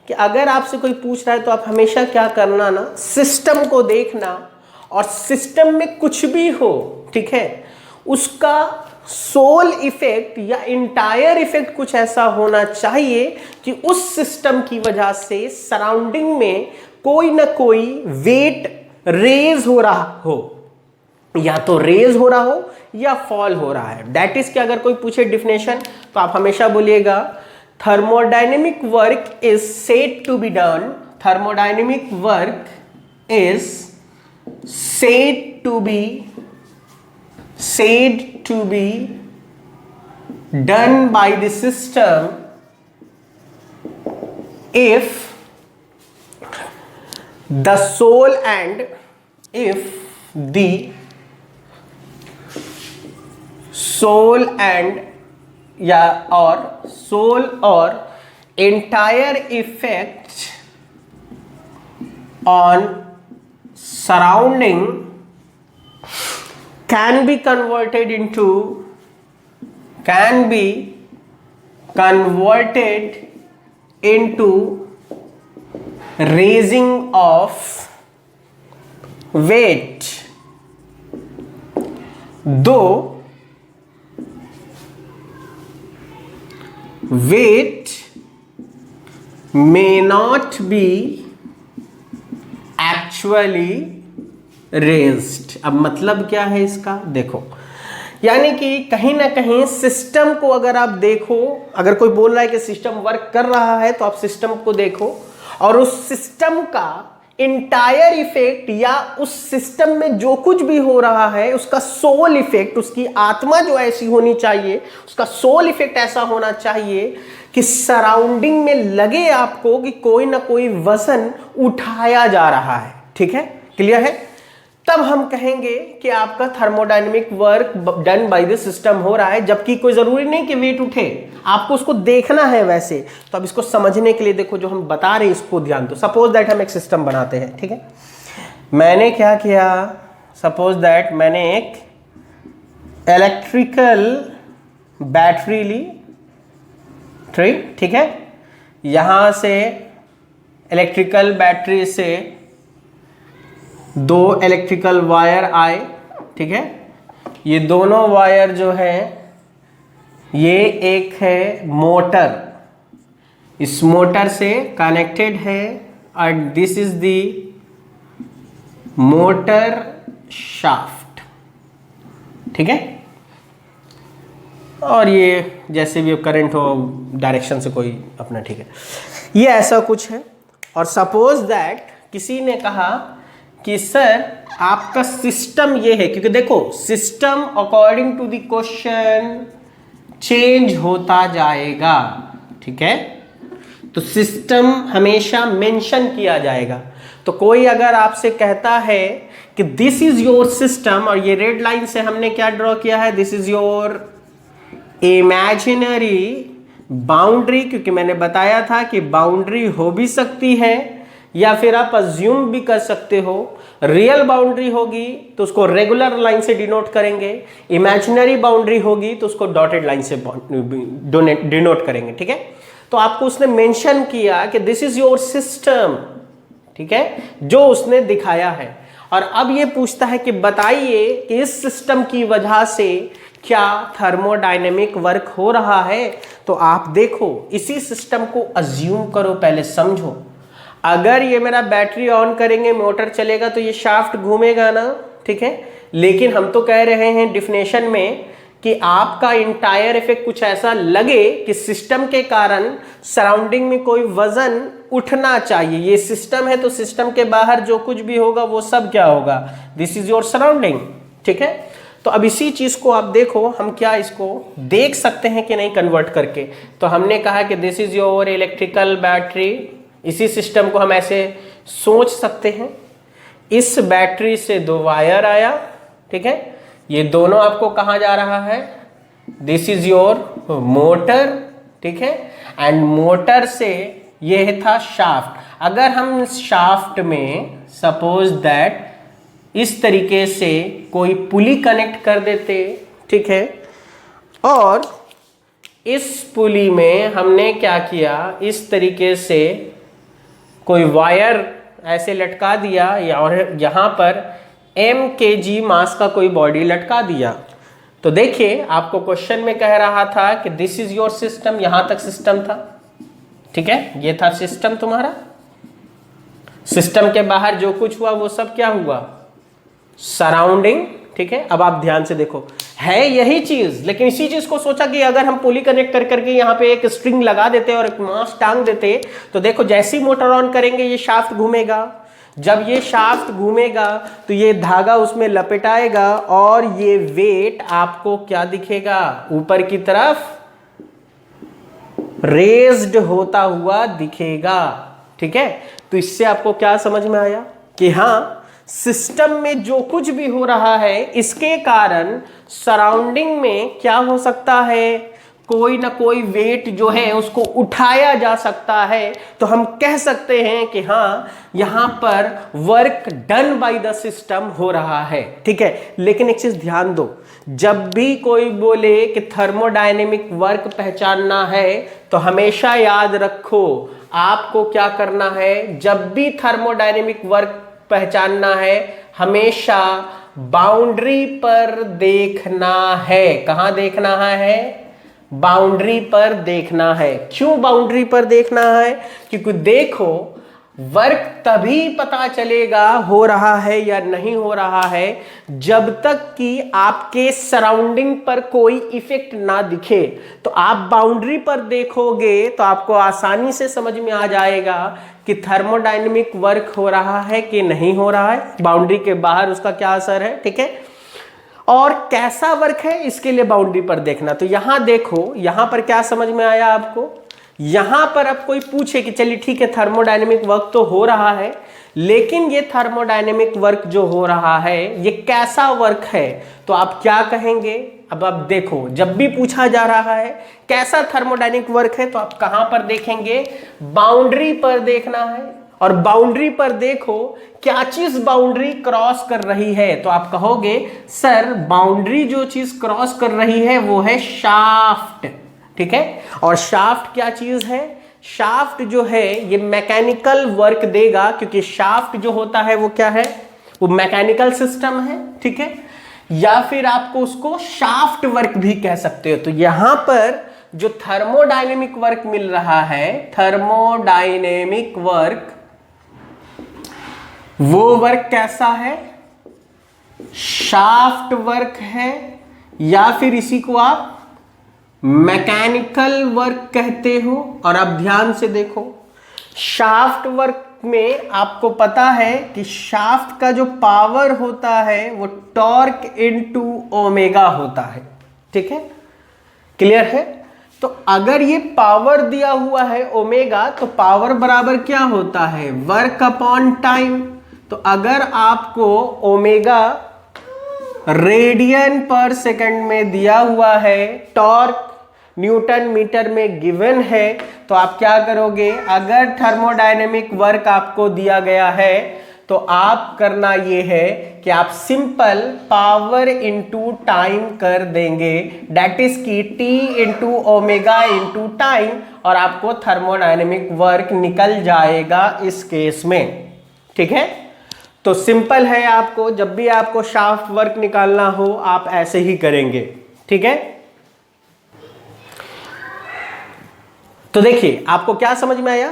कि अगर आपसे कोई पूछ रहा है तो आप हमेशा क्या करना ना, सिस्टम को देखना, और सिस्टम में कुछ भी हो, ठीक है, उसका सोल इफेक्ट या इंटायर इफेक्ट कुछ ऐसा होना चाहिए कि उस सिस्टम की वजह से सराउंडिंग में कोई ना कोई वेट रेज हो रहा हो, या तो रेज हो रहा हो या फॉल हो रहा है। दैट इज कि अगर कोई पूछे डेफिनेशन तो आप हमेशा बोलिएगा thermodynamic work is said to be done, thermodynamic work is said to be done by the system if the soul and if the soul and soul or entire effect on surrounding can be converted into raising of weight, though weight may not be actually raised। अब मतलब क्या है इसका, देखो यानी कि कहीं ना कहीं सिस्टम को अगर आप देखो, अगर कोई बोल रहा है कि सिस्टम वर्क कर रहा है तो आप सिस्टम को देखो और उस सिस्टम का इंटायर इफेक्ट या उस सिस्टम में जो कुछ भी हो रहा है उसका सोल इफेक्ट, उसकी आत्मा जो ऐसी होनी चाहिए, उसका सोल इफेक्ट ऐसा होना चाहिए कि सराउंडिंग में लगे आपको कि कोई ना कोई वजन उठाया जा रहा है। ठीक है, क्लियर है? तब हम कहेंगे कि आपका thermodynamic work done by the system हो रहा है, जबकि कोई जरूरी नहीं कि वेट उठे, आपको उसको देखना है वैसे। तो अब इसको समझने के लिए देखो जो हम बता रहे हैं इसको ध्यान दो। सपोज दैट हम एक सिस्टम बनाते हैं, ठीक है, मैंने क्या किया, सपोज दैट मैंने एक इलेक्ट्रिकल बैटरी ली, ठीक है, यहां से इलेक्ट्रिकल बैटरी से दो इलेक्ट्रिकल वायर आए, ठीक है, ये दोनों वायर जो है ये एक है मोटर, इस मोटर से कनेक्टेड है और this is the motor shaft, ठीक है, और ये जैसे भी करंट हो डायरेक्शन से कोई अपना, ठीक है, ये ऐसा कुछ है। और सपोज दैट किसी ने कहा कि सर आपका सिस्टम ये है, क्योंकि देखो system according to the question change होता जाएगा, ठीक है, तो सिस्टम हमेशा मेंशन किया जाएगा। तो कोई अगर आपसे कहता है कि दिस इज योर सिस्टम, और ये रेड लाइन से हमने क्या ड्रॉ किया है, this is your imaginary boundary, क्योंकि मैंने बताया था कि बाउंड्री हो भी सकती है या फिर आप अज्यूम भी कर सकते हो। रियल बाउंड्री होगी तो उसको रेगुलर लाइन से डिनोट करेंगे, इमेजिनरी बाउंड्री होगी तो उसको डॉटेड लाइन से डिनोट करेंगे, ठीक है। तो आपको उसने मेंशन किया कि दिस इज योर सिस्टम, ठीक है, जो उसने दिखाया है। और अब ये पूछता है कि बताइए कि इस सिस्टम की वजह से क्या थर्मोडायनेमिक वर्क हो रहा है। तो आप देखो इसी सिस्टम को अज्यूम करो, पहले समझो। अगर ये मेरा बैटरी ऑन करेंगे मोटर चलेगा तो ये शाफ्ट घूमेगा ना, ठीक है, लेकिन हम तो कह रहे हैं डिफिनेशन में कि आपका इंटायर इफेक्ट कुछ ऐसा लगे कि सिस्टम के कारण सराउंडिंग में कोई वजन उठना चाहिए। ये सिस्टम है तो सिस्टम के बाहर जो कुछ भी होगा वो सब क्या होगा, दिस इज योर सराउंडिंग, ठीक है। तो अब इसी चीज को आप देखो, हम क्या इसको देख सकते हैं कि नहीं कन्वर्ट करके। तो हमने कहा कि this is your electrical battery, इसी सिस्टम को हम ऐसे सोच सकते हैं, इस बैटरी से दो वायर आया, ठीक है, ये दोनों आपको कहाँ जा रहा है, दिस इज योर मोटर, ठीक है, एंड मोटर से ये था शाफ्ट। अगर हम शाफ्ट में सपोज दैट इस तरीके से कोई पुली कनेक्ट कर देते, ठीक है, और इस पुली में हमने क्या किया, इस तरीके से कोई वायर ऐसे लटका दिया, और यहाँ पर m kg मास का कोई बॉडी लटका दिया, तो देखिए आपको क्वेश्चन में कह रहा था कि दिस इज योर सिस्टम, यहां तक सिस्टम था, ठीक है, ये था सिस्टम तुम्हारा। सिस्टम के बाहर जो कुछ हुआ वो सब क्या हुआ, सराउंडिंग, ठीक है। अब आप ध्यान से देखो, है यही चीज, लेकिन इसी चीज को सोचा कि अगर हम पुली कनेक्ट कर करके यहाँ पे एक स्ट्रिंग लगा देते और एक मास टांग देते, तो देखो जैसे ही मोटर ऑन करेंगे ये शाफ्ट घूमेगा, जब ये शाफ्ट घूमेगा तो ये धागा उसमें लपेटाएगा और ये वेट आपको क्या दिखेगा, ऊपर की तरफ रेज्ड होता हुआ दिखेगा, ठीक है। तो इससे आपको क्या समझ में आया कि हाँ, सिस्टम में जो कुछ भी हो रहा है इसके कारण सराउंडिंग में क्या हो सकता है, कोई ना कोई वेट जो है उसको उठाया जा सकता है। तो हम कह सकते हैं कि हाँ, यहां पर work done by the system हो रहा है, ठीक है। लेकिन एक चीज ध्यान दो, जब भी कोई बोले कि थर्मोडायनेमिक वर्क पहचानना है तो हमेशा याद रखो आपको क्या करना है, जब भी थर्मोडायनेमिक वर्क पहचानना है हमेशा बाउंड्री पर देखना है। कहां देखना है, बाउंड्री पर देखना है। क्यों बाउंड्री पर देखना है, क्योंकि देखो वर्क तभी पता चलेगा हो रहा है या नहीं हो रहा है जब तक कि आपके सराउंडिंग पर कोई इफेक्ट ना दिखे। तो आप बाउंड्री पर देखोगे तो आपको आसानी से समझ में आ जाएगा कि थर्मोडायनेमिक वर्क हो रहा है कि नहीं हो रहा है, बाउंड्री के बाहर उसका क्या असर है, ठीक है। और कैसा वर्क है इसके लिए बाउंड्री पर देखना। तो यहां देखो, यहां पर क्या समझ में आया आपको, यहां पर अब कोई पूछे कि चलिए ठीक है थर्मोडायनेमिक वर्क तो हो रहा है, लेकिन ये थर्मोडायनेमिक वर्क जो हो रहा है ये कैसा वर्क है, तो आप क्या कहेंगे। अब आप देखो, जब भी पूछा जा रहा है कैसा थर्मोडायनेमिक वर्क है तो आप कहां पर देखेंगे, बाउंड्री पर देखना है। और बाउंड्री पर देखो क्या चीज बाउंड्री क्रॉस कर रही है, तो आप कहोगे सर बाउंड्री जो चीज क्रॉस कर रही है वो है शाफ्ट, ठीक है। और शाफ्ट क्या चीज है, शाफ्ट जो है ये मैकेनिकल वर्क देगा, क्योंकि शाफ्ट जो होता है वो क्या है, वो मैकेनिकल सिस्टम है, ठीक है। या फिर आपको उसको शाफ्ट वर्क भी कह सकते हो। तो यहां पर जो थर्मोडायनेमिक वर्क मिल रहा है, थर्मोडायनेमिक वर्क, वो वर्क कैसा है, शाफ्ट वर्क है, या फिर इसी को आप मैकेनिकल वर्क कहते हो। और अब ध्यान से देखो, शाफ्ट वर्क में आपको पता है कि शाफ्ट का जो पावर होता है वो टॉर्क इनटू ओमेगा होता है, ठीक है, क्लियर है। तो अगर ये पावर दिया हुआ है ओमेगा, तो पावर बराबर क्या होता है, वर्क अपॉन टाइम। तो अगर आपको ओमेगा रेडियन पर सेकंड में दिया हुआ है, टॉर्क न्यूटन मीटर में गिवन है, तो आप क्या करोगे, अगर थर्मोडायनेमिक वर्क आपको दिया गया है तो आप करना ये है कि आप सिंपल पावर इंटू टाइम कर देंगे, दैट इज की T into omega into time, और आपको थर्मोडायनेमिक वर्क निकल जाएगा इस केस में, ठीक है। तो सिंपल है, आपको जब भी आपको शाफ्ट वर्क निकालना हो आप ऐसे ही करेंगे, ठीक है। तो देखिए आपको क्या समझ में आया,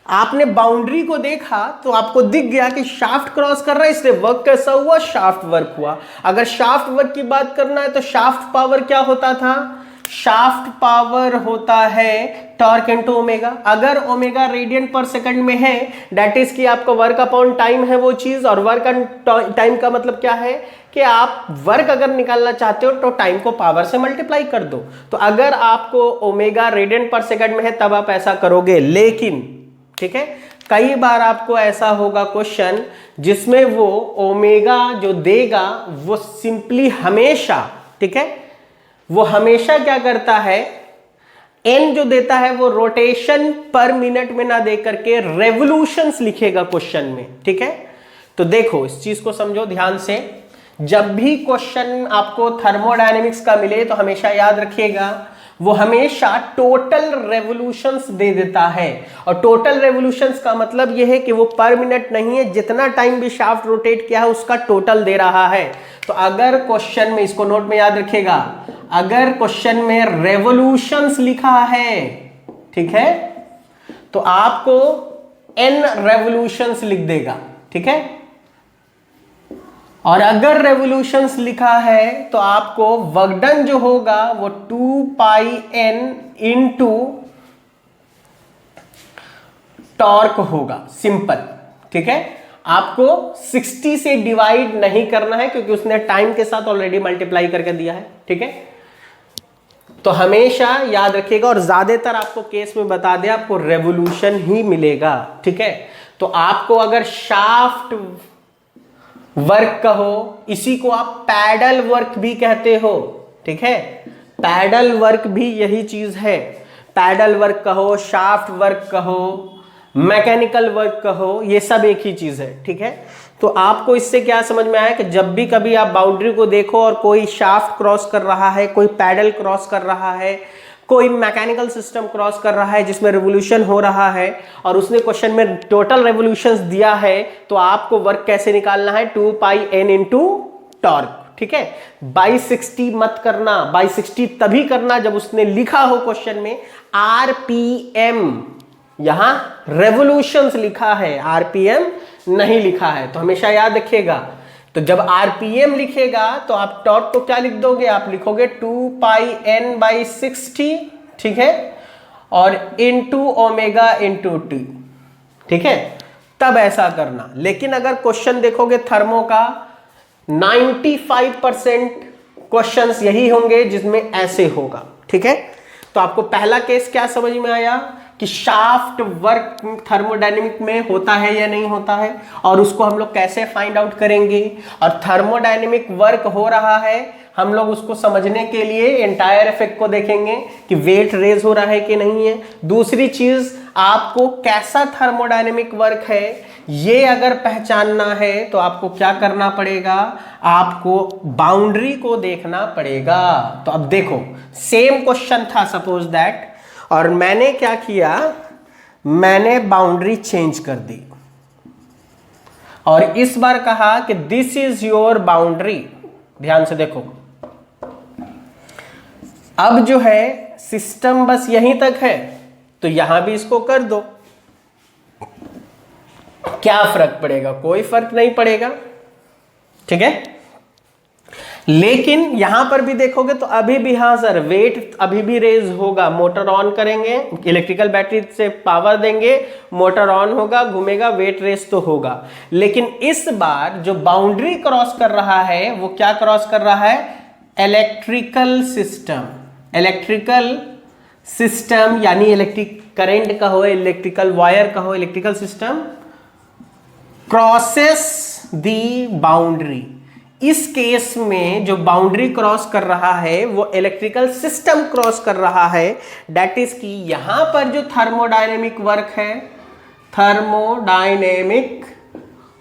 आपने बाउंड्री को देखा तो आपको दिख गया कि शाफ्ट क्रॉस कर रहा है, इसलिए वर्क कैसा हुआ, शाफ्ट वर्क हुआ। अगर शाफ्ट वर्क की बात करना है तो शाफ्ट पावर क्या होता था, शाफ्ट पावर होता है टॉर्क इनटू ओमेगा। अगर ओमेगा रेडियन पर सेकंड में है, दैट इज कि आपको वर्क अपॉन टाइम है वो चीज, और वर्क ऑन टाइम का मतलब क्या है कि आप वर्क अगर निकालना चाहते हो तो टाइम को पावर से मल्टीप्लाई कर दो। तो अगर आपको ओमेगा रेडियन पर सेकंड में है तब आप ऐसा करोगे, लेकिन ठीक है कई बार आपको ऐसा होगा क्वेश्चन जिसमें वो ओमेगा जो देगा वो सिंपली हमेशा, ठीक है, वो हमेशा क्या करता है, एन जो देता है वो रोटेशन पर मिनट में ना दे करके रेवोल्यूशंस लिखेगा क्वेश्चन में, ठीक है। तो देखो इस चीज को समझो ध्यान से, जब भी क्वेश्चन आपको थर्मोडायनेमिक्स का मिले तो हमेशा याद रखिएगा वो हमेशा टोटल रेवोल्यूशंस दे देता है। और टोटल रेवोल्यूशंस का मतलब ये है कि वो पर मिनट नहीं है, जितना टाइम भी शाफ्ट रोटेट किया है उसका टोटल दे रहा है। तो अगर क्वेश्चन में, इसको नोट में याद रखिएगा, अगर क्वेश्चन में रेवोल्यूशंस लिखा है, ठीक है, तो आपको n रेवोल्यूशंस लिख देगा, ठीक है। और अगर रेवोल्यूशंस लिखा है तो आपको वर्क डन जो होगा वो 2 पाई n इंटू टॉर्क होगा, सिंपल, ठीक है। आपको 60 से डिवाइड नहीं करना है क्योंकि उसने टाइम के साथ ऑलरेडी मल्टीप्लाई करके दिया है, ठीक है। तो हमेशा याद रखिएगा, और ज्यादातर आपको केस में बता दें, आपको रेवोल्यूशन ही मिलेगा, ठीक है। तो आपको अगर शाफ्ट वर्क कहो, इसी को आप पैडल वर्क भी कहते हो, ठीक है। पैडल वर्क भी यही चीज है, पैडल वर्क कहो, शाफ्ट वर्क कहो, मैकेनिकल वर्क कहो, ये सब एक ही चीज है, ठीक है। तो आपको इससे क्या समझ में आया कि जब भी कभी आप बाउंड्री को देखो और कोई शाफ्ट क्रॉस कर रहा है, कोई पैडल क्रॉस कर रहा है, कोई मैकेनिकल सिस्टम क्रॉस कर रहा है जिसमें रेवोल्यूशन हो रहा है, और उसने क्वेश्चन में टोटल रेवोल्यूशंस दिया है, तो आपको वर्क कैसे निकालना है, 2 पाई n इंटू टॉर्क, ठीक है। बाई 60 मत करना, बाई 60 तभी करना जब उसने लिखा हो क्वेश्चन में RPM, यहां रेवोल्यूशंस लिखा है, RPM नहीं लिखा है। तो हमेशा याद रखिएगा, तो जब RPM लिखेगा तो आप टॉर्क को क्या लिख दोगे, आप लिखोगे 2 पाई n बाई 60, ठीक है, और इंटू ओमेगा इंटू टी, ठीक है, तब ऐसा करना। लेकिन अगर क्वेश्चन देखोगे थर्मो का, 95% क्वेश्चंस यही होंगे जिसमें ऐसे होगा, ठीक है। तो आपको पहला केस क्या समझ में आया कि शाफ्ट वर्क थर्मोडायनेमिक में होता है या नहीं होता है, और उसको हम लोग कैसे फाइंड आउट करेंगे। और थर्मोडायनेमिक वर्क हो रहा है, हम लोग उसको समझने के लिए एंटायर इफेक्ट को देखेंगे कि वेट रेज हो रहा है कि नहीं है। दूसरी चीज, आपको कैसा थर्मोडायनेमिक वर्क है ये अगर पहचानना है तो आपको क्या करना पड़ेगा, आपको बाउंड्री को देखना पड़ेगा। तो अब देखो, सेम क्वेश्चन था सपोज दैट, और मैंने क्या किया, मैंने बाउंड्री चेंज कर दी और इस बार कहा कि दिस इज योर बाउंड्री। ध्यान से देखो, अब जो है सिस्टम बस यहीं तक है, तो यहां भी इसको कर दो, क्या फर्क पड़ेगा, कोई फर्क नहीं पड़ेगा, ठीक है। लेकिन यहां पर भी देखोगे तो अभी भी, हाँ सर, वेट अभी भी रेज होगा। मोटर ऑन करेंगे, इलेक्ट्रिकल बैटरी से पावर देंगे, मोटर ऑन होगा, घूमेगा, वेट रेज तो होगा। लेकिन इस बार जो बाउंड्री क्रॉस कर रहा है वो क्या क्रॉस कर रहा है, इलेक्ट्रिकल सिस्टम। इलेक्ट्रिकल सिस्टम यानी इलेक्ट्रिक करंट का हो, इलेक्ट्रिकल वायर का हो, electrical system crosses the boundary. इस केस में जो बाउंड्री क्रॉस कर रहा है वो इलेक्ट्रिकल सिस्टम क्रॉस कर रहा है। दैट इज कि यहां पर जो थर्मोडायनेमिक वर्क है, थर्मोडायनेमिक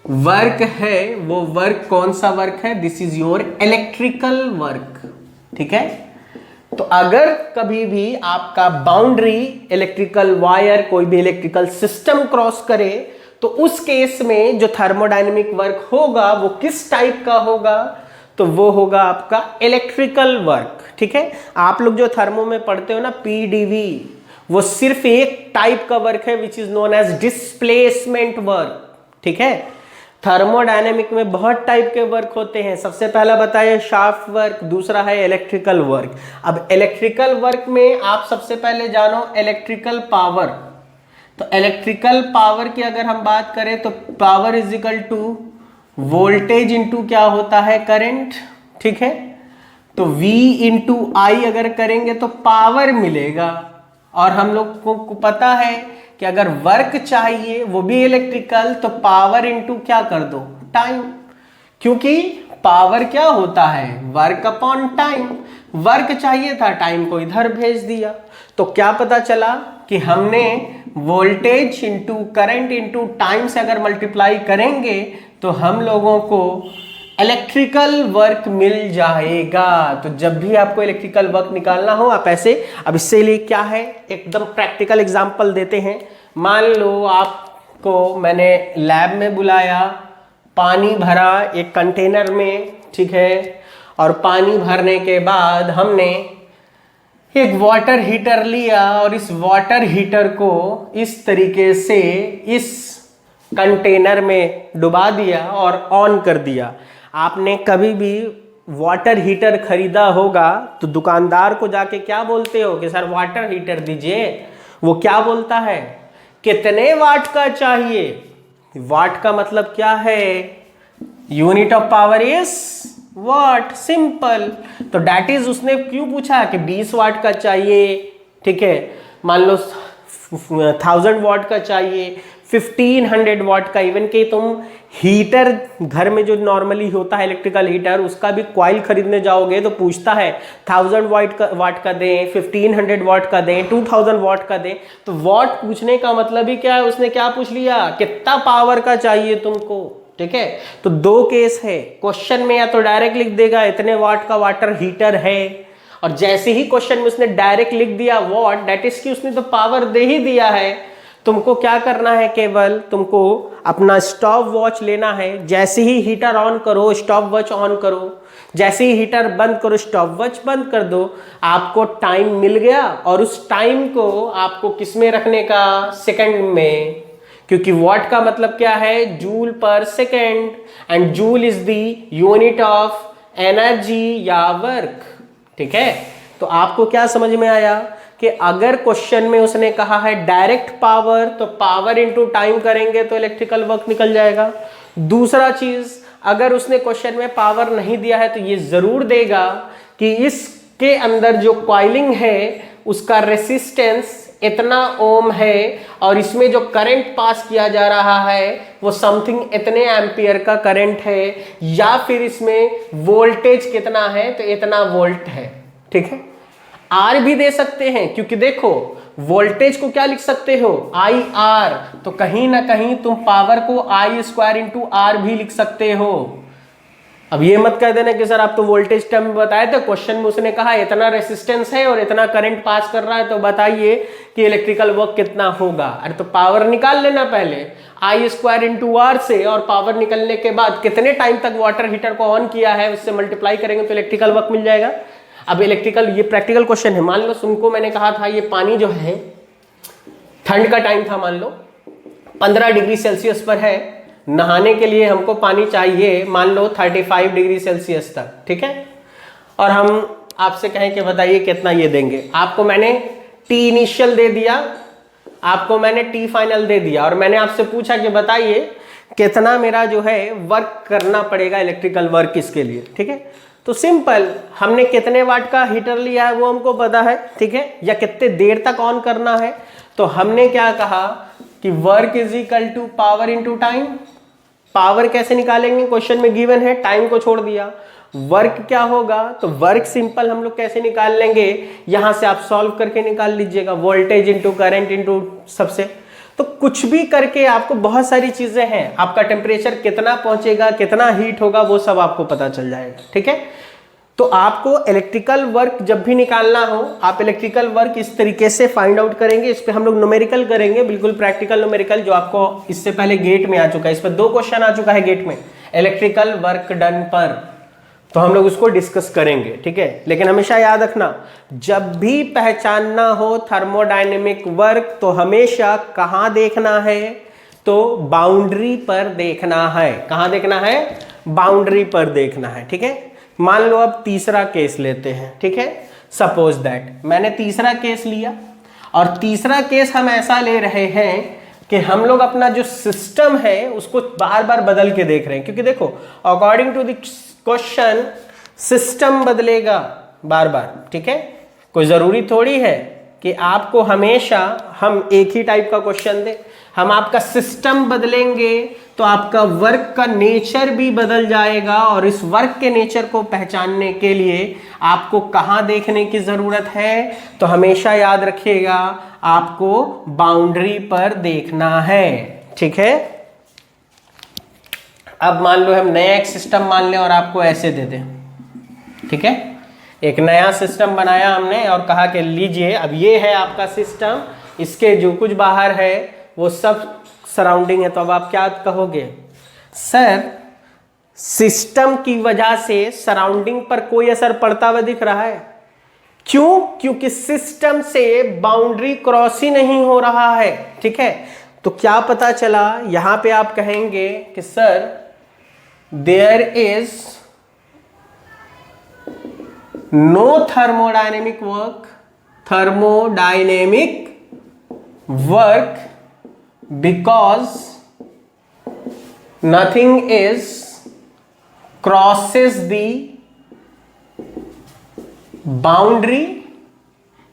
वर्क है, वो वर्क कौन सा वर्क है, this is your electrical work, ठीक है। तो अगर कभी भी आपका बाउंड्री इलेक्ट्रिकल वायर, कोई भी इलेक्ट्रिकल सिस्टम क्रॉस करे, तो उस केस में जो थर्मोडायनेमिक वर्क होगा वो किस टाइप का होगा, तो वो होगा आपका इलेक्ट्रिकल वर्क, ठीक है। आप लोग जो थर्मो में पढ़ते हो ना, पीडीवी, वो सिर्फ एक टाइप का वर्क है which is known as displacement work, ठीक है। थर्मोडायनेमिक में बहुत टाइप के वर्क होते हैं। सबसे पहला बताया शाफ्ट वर्क, दूसरा है इलेक्ट्रिकल वर्क। अब इलेक्ट्रिकल वर्क में आप सबसे पहले जानो इलेक्ट्रिकल पावर। तो इलेक्ट्रिकल पावर की अगर हम बात करें तो power is equal to voltage into क्या होता है, करंट, ठीक है। तो V इंटू आई अगर करेंगे तो पावर मिलेगा। और हम लोग को पता है कि अगर वर्क चाहिए वो भी इलेक्ट्रिकल, तो पावर इंटू क्या कर दो, टाइम, क्योंकि पावर क्या होता है, वर्क अपॉन टाइम। वर्क चाहिए था, टाइम को इधर भेज दिया। तो क्या पता चला कि हमने voltage into current into time से अगर मल्टीप्लाई करेंगे तो हम लोगों को इलेक्ट्रिकल वर्क मिल जाएगा। तो जब भी आपको इलेक्ट्रिकल वर्क निकालना हो आप ऐसे, अब इससे लिए क्या है, एकदम प्रैक्टिकल एग्जांपल देते हैं। मान लो आपको मैंने लैब में बुलाया, पानी भरा एक कंटेनर में, ठीक है, और पानी भरने के बाद हमने एक वाटर हीटर लिया और इस वाटर हीटर को इस तरीके से इस कंटेनर में डुबा दिया और ऑन कर दिया। आपने कभी भी वाटर हीटर खरीदा होगा तो दुकानदार को जाके क्या बोलते हो कि सर वाटर हीटर दीजिए, वो क्या बोलता है, कितने वाट का चाहिए। वाट का मतलब क्या है, unit of power is what, simple. तो दैट इज उसने क्यों पूछा कि 20 वाट का चाहिए, ठीक है, मान लो 1000 वाट का चाहिए, 1500 वाट का। इवन कि तुम हीटर घर में जो नॉर्मली होता है इलेक्ट्रिकल हीटर, उसका भी कॉइल खरीदने जाओगे तो पूछता है 1000 वाट का दें, 1500 वाट का दें, 2000 वाट का दें। तो वाट पूछने का मतलब ही क्या है, उसने क्या पूछ लिया, कितना पावर का चाहिए तुमको, ठीक है। तो दो केस है, क्वेश्चन में या तो डायरेक्ट लिख देगा इतने वाट का वाटर हीटर है, और जैसे ही क्वेश्चन में उसने डायरेक्ट लिख दिया वाट, दैट इज कि उसने तो पावर दे ही दिया है। तुमको क्या करना है, केवल तुमको अपना स्टॉप वॉच लेना है, जैसे ही हीटर ऑन करो स्टॉप वॉच ऑन करो, जैसे ही हीटर बंद करो स्टॉप वॉच बंद कर दो, आपको टाइम मिल गया। और उस टाइम को आपको किस में रखने का, सेकंड में, क्योंकि वॉट का मतलब क्या है, जूल पर second, and joule is the unit of energy या वर्क, ठीक है। तो आपको क्या समझ में आया कि अगर क्वेश्चन में उसने कहा है डायरेक्ट पावर, तो पावर इनटू टाइम करेंगे तो इलेक्ट्रिकल वर्क निकल जाएगा। दूसरा चीज, अगर उसने क्वेश्चन में पावर नहीं दिया है तो ये जरूर देगा कि इसके अंदर जो कॉइलिंग है उसका रेसिस्टेंस इतना ओम है और इसमें जो करंट पास किया जा रहा है वो समथिंग इतने एम्पियर का करंट है, या फिर इसमें वोल्टेज कितना है तो इतना वोल्ट है, ठीक है। आर भी दे सकते हैं, क्योंकि देखो वोल्टेज को क्या लिख सकते हो, आई आर, तो कहीं ना कहीं तुम पावर को आई स्क्वायर इंटू आर भी लिख सकते हो। अब ये मत कह देना कि सर आप तो वोल्टेज टर्म में बताए थे, क्वेश्चन में उसने कहा इतना रेसिस्टेंस है और इतना करंट पास कर रहा है, तो बताइए कि इलेक्ट्रिकल वर्क कितना होगा। अरे तो पावर निकाल लेना पहले आई स्क्वायर इंटू आर से, और पावर निकलने के बाद कितने टाइम तक वाटर हीटर को ऑन किया है उससे मल्टीप्लाई करेंगे तो इलेक्ट्रिकल वर्क मिल जाएगा। अब इलेक्ट्रिकल, ये प्रैक्टिकल क्वेश्चन है। मान लो तुमको मैंने कहा था ये पानी जो है, ठंड का टाइम था, मान लो 15 डिग्री सेल्सियस पर है, नहाने के लिए हमको पानी चाहिए मान लो 35 डिग्री सेल्सियस तक, ठीक है। और हम आपसे कहें कि बताइए कितना ये देंगे, आपको मैंने टी इनिशियल दे दिया, आपको मैंने टी फाइनल दे दिया, और मैंने आपसे पूछा कि बताइए कितना मेरा जो है वर्क करना पड़ेगा इलेक्ट्रिकल वर्क इसके लिए, ठीक है। तो सिंपल, हमने कितने वाट का हीटर लिया है वो हमको पता है, ठीक है, या कितने देर तक ऑन करना है। तो हमने क्या कहा कि work is equal to power into time. Power कैसे निकालेंगे, क्वेश्चन में गिवन है, टाइम को छोड़ दिया। वर्क क्या होगा, तो वर्क सिंपल हम लोग कैसे निकाल लेंगे, यहां से आप सॉल्व करके निकाल लीजिएगा, वोल्टेज इंटू करंट इंटू सबसे। तो कुछ भी करके आपको बहुत सारी चीजें हैं, आपका टेम्परेचर कितना पहुंचेगा, कितना हीट होगा, वो सब आपको पता चल जाएगा, ठीक है। तो आपको इलेक्ट्रिकल वर्क जब भी निकालना हो, आप इलेक्ट्रिकल वर्क इस तरीके से फाइंड आउट करेंगे। इस पे हम लोग न्यूमेरिकल करेंगे, बिल्कुल प्रैक्टिकल न्यूमेरिकल, जो आपको इससे पहले गेट में आ चुका है। इस पर 2 क्वेश्चन आ चुका है गेट में इलेक्ट्रिकल वर्क डन पर, तो हम लोग उसको डिस्कस करेंगे, ठीक है। लेकिन हमेशा याद रखना, जब भी पहचानना हो थर्मोडायनेमिक वर्क तो हमेशा कहाँ देखना है, तो बाउंड्री पर देखना है। कहाँ देखना है, बाउंड्री पर देखना है, ठीक है। मान लो अब तीसरा केस लेते हैं, ठीक है। सपोज दैट मैंने तीसरा केस लिया, और तीसरा केस हम ऐसा ले रहे हैं कि हम लोग अपना जो सिस्टम है उसको बार बार बदल के देख रहे हैं, क्योंकि देखो according to the question system बदलेगा बार बार, ठीक है। कोई जरूरी थोड़ी है कि आपको हमेशा हम एक ही टाइप का क्वेश्चन दे। हम आपका सिस्टम बदलेंगे तो आपका वर्क का नेचर भी बदल जाएगा, और इस वर्क के नेचर को पहचानने के लिए आपको कहाँ देखने की जरूरत है, तो हमेशा याद रखिएगा आपको बाउंड्री पर देखना है, ठीक है। अब मान लो हम नया एक सिस्टम मान लें और आपको ऐसे दे दें, ठीक है, एक नया सिस्टम बनाया हमने और कहा कि लीजिए अब ये है आपका सिस्टम, इसके जो कुछ बाहर है वो सब सराउंडिंग है। तो अब आप क्या कहोगे, सर सिस्टम की वजह से सराउंडिंग पर कोई असर पड़ता हुआ दिख रहा है। क्यों? क्योंकि सिस्टम से बाउंड्री क्रॉस ही नहीं हो रहा है, ठीक है। तो क्या पता चला, यहां पे आप कहेंगे कि sir there is no thermodynamic work because nothing is crosses the boundary,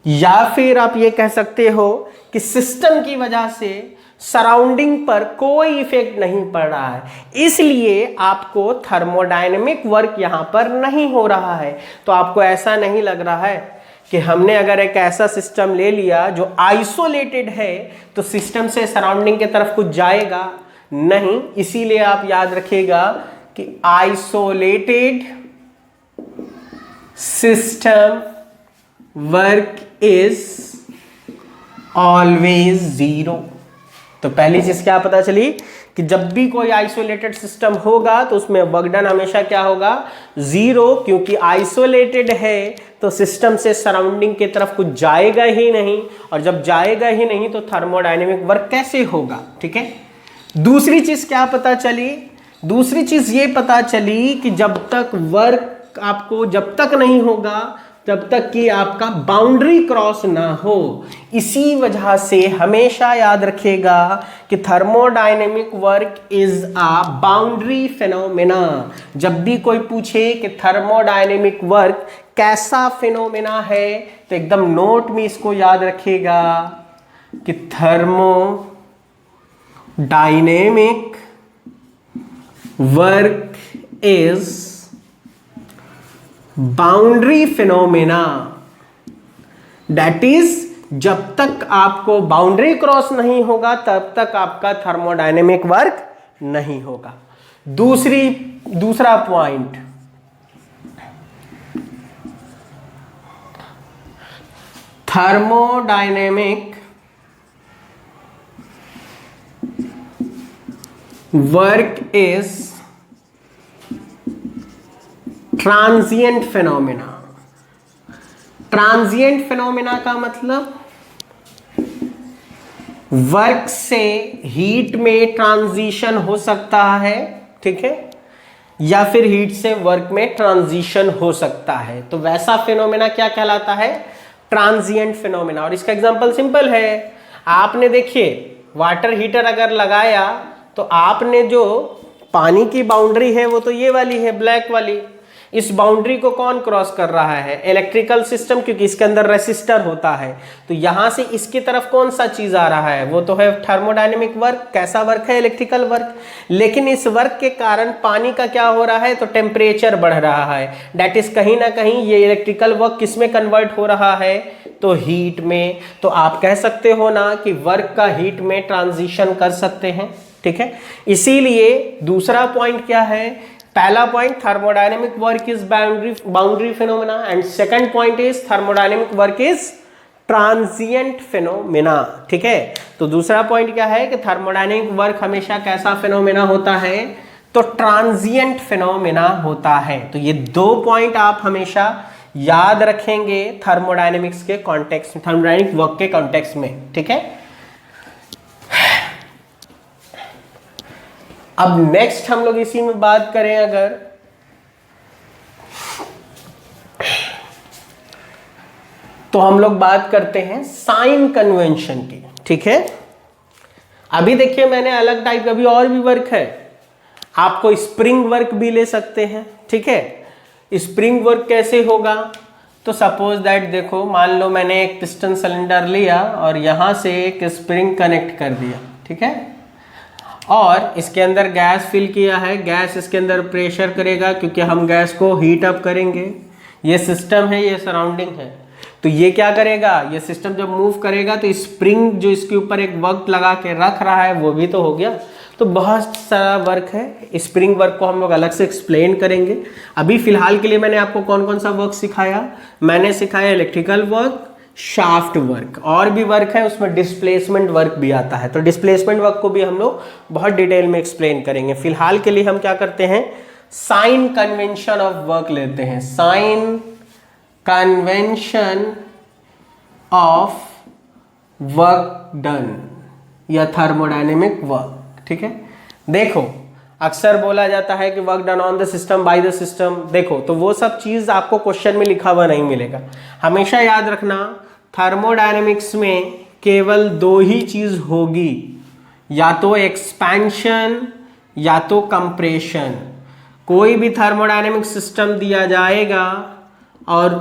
या फिर आप ये कह सकते हो कि सिस्टम की वजह से सराउंडिंग पर कोई इफेक्ट नहीं पड़ रहा है, इसलिए आपको थर्मोडायनेमिक वर्क यहां पर नहीं हो रहा है। तो आपको ऐसा नहीं लग रहा है कि हमने अगर एक ऐसा सिस्टम ले लिया जो आइसोलेटेड है तो सिस्टम से सराउंडिंग की तरफ कुछ जाएगा नहीं। इसीलिए आप याद रखिएगा कि isolated system work is always zero. तो पहली चीज क्या पता चली कि जब भी कोई आइसोलेटेड सिस्टम होगा तो उसमें वर्क डन हमेशा क्या होगा, जीरो, क्योंकि आइसोलेटेड है तो सिस्टम से सराउंडिंग की तरफ कुछ जाएगा ही नहीं, और जब जाएगा ही नहीं तो थर्मोडायनेमिक वर्क कैसे होगा, ठीक है। दूसरी चीज क्या पता चली, दूसरी चीज ये पता चली कि जब तक वर्क आपको जब तक नहीं होगा तब तक कि आपका बाउंड्री क्रॉस ना हो। इसी वजह से हमेशा याद रखिएगा कि thermodynamic work is a boundary phenomena. जब भी कोई पूछे कि थर्मोडायनेमिक वर्क कैसा फिनोमेना है तो एकदम नोट में इसको याद रखिएगा कि thermodynamic work is boundary phenomena. That is जब तक आपको बाउंड्री क्रॉस नहीं होगा तब तक आपका थर्मोडायनेमिक वर्क नहीं होगा। दूसरा point, thermodynamic work is transient phenomena. Transient phenomena का मतलब वर्क से हीट में ट्रांजिशन हो सकता है, ठीक है, या फिर हीट से वर्क में ट्रांजिशन हो सकता है। तो वैसा फिनोमेना क्या कहलाता है, ट्रांजिएंट फिनोमेना। और इसका एग्जांपल सिंपल है, आपने देखिए वाटर हीटर अगर लगाया तो आपने जो पानी की बाउंड्री है वो तो ये वाली है, ब्लैक वाली। इस बाउंड्री को कौन क्रॉस कर रहा है, इलेक्ट्रिकल सिस्टम, क्योंकि इसके अंदर रेसिस्टर होता है। तो यहां से इसकी तरफ कौन सा चीज आ रहा है, वो तो है थर्मोडायनेमिक वर्क। कैसा वर्क है, इलेक्ट्रिकल वर्क। लेकिन इस वर्क के कारण पानी का क्या हो रहा है, तो टेम्परेचर बढ़ रहा है। दैट इज कहीं ना कहीं ये इलेक्ट्रिकल वर्क किस में कन्वर्ट हो रहा है, तो हीट में। तो आप कह सकते हो ना कि वर्क का हीट में ट्रांजिशन कर सकते हैं, ठीक है। इसीलिए दूसरा पॉइंट क्या है, पहला point thermodynamic work is boundary phenomena, and second point is thermodynamic work is transient phenomena, ठीक है। तो दूसरा पॉइंट क्या है कि थर्मोडायनेमिक वर्क हमेशा कैसा फिनोमेना होता है, तो ट्रांजिएंट फिनोमेना होता है। तो ये दो पॉइंट आप हमेशा याद रखेंगे थर्मोडायनेमिक्स के कॉन्टेक्स्ट, थर्मोडायनेमिक वर्क के कॉन्टेक्स्ट में, ठीक है। अब नेक्स्ट हम लोग इसी में बात करें अगर, तो हम लोग बात करते हैं साइन कन्वेंशन की, ठीक है। अभी देखिए मैंने अलग टाइप का भी और भी वर्क है, आपको स्प्रिंग वर्क भी ले सकते हैं, ठीक है। स्प्रिंग वर्क कैसे होगा, तो सपोज दैट देखो, मान लो मैंने एक पिस्टन सिलेंडर लिया और यहां से एक स्प्रिंग कनेक्ट कर दिया, ठीक है, और इसके अंदर गैस फिल किया है। गैस इसके अंदर प्रेशर करेगा क्योंकि हम गैस को हीट अप करेंगे। ये सिस्टम है, ये सराउंडिंग है। तो ये क्या करेगा, ये सिस्टम जब मूव करेगा तो स्प्रिंग जो इसके ऊपर एक वर्क लगा के रख रहा है वो भी तो हो गया। तो बहुत सारा वर्क है, स्प्रिंग वर्क को हम लोग अलग से एक्सप्लेन करेंगे। अभी फिलहाल के लिए मैंने आपको कौन कौन सा वर्क सिखाया, मैंने सिखाया इलेक्ट्रिकल वर्क, शाफ्ट वर्क, और भी वर्क है उसमें डिस्प्लेसमेंट वर्क भी आता है, तो डिस्प्लेसमेंट वर्क को भी हम लोग बहुत डिटेल में एक्सप्लेन करेंगे। फिलहाल के लिए हम क्या करते हैं, साइन कन्वेंशन ऑफ वर्क लेते हैं, sign convention of work done या थर्मोडायनेमिक वर्क। ठीक है, देखो अक्सर बोला जाता है कि work done on the system by the system, देखो तो वो सब चीज आपको क्वेश्चन में लिखा हुआ नहीं मिलेगा। हमेशा याद रखना थर्मोडायनेमिक्स में केवल दो ही चीज होगी, या तो एक्सपेंशन या तो कंप्रेशन। कोई भी थर्मोडायनेमिक सिस्टम दिया जाएगा और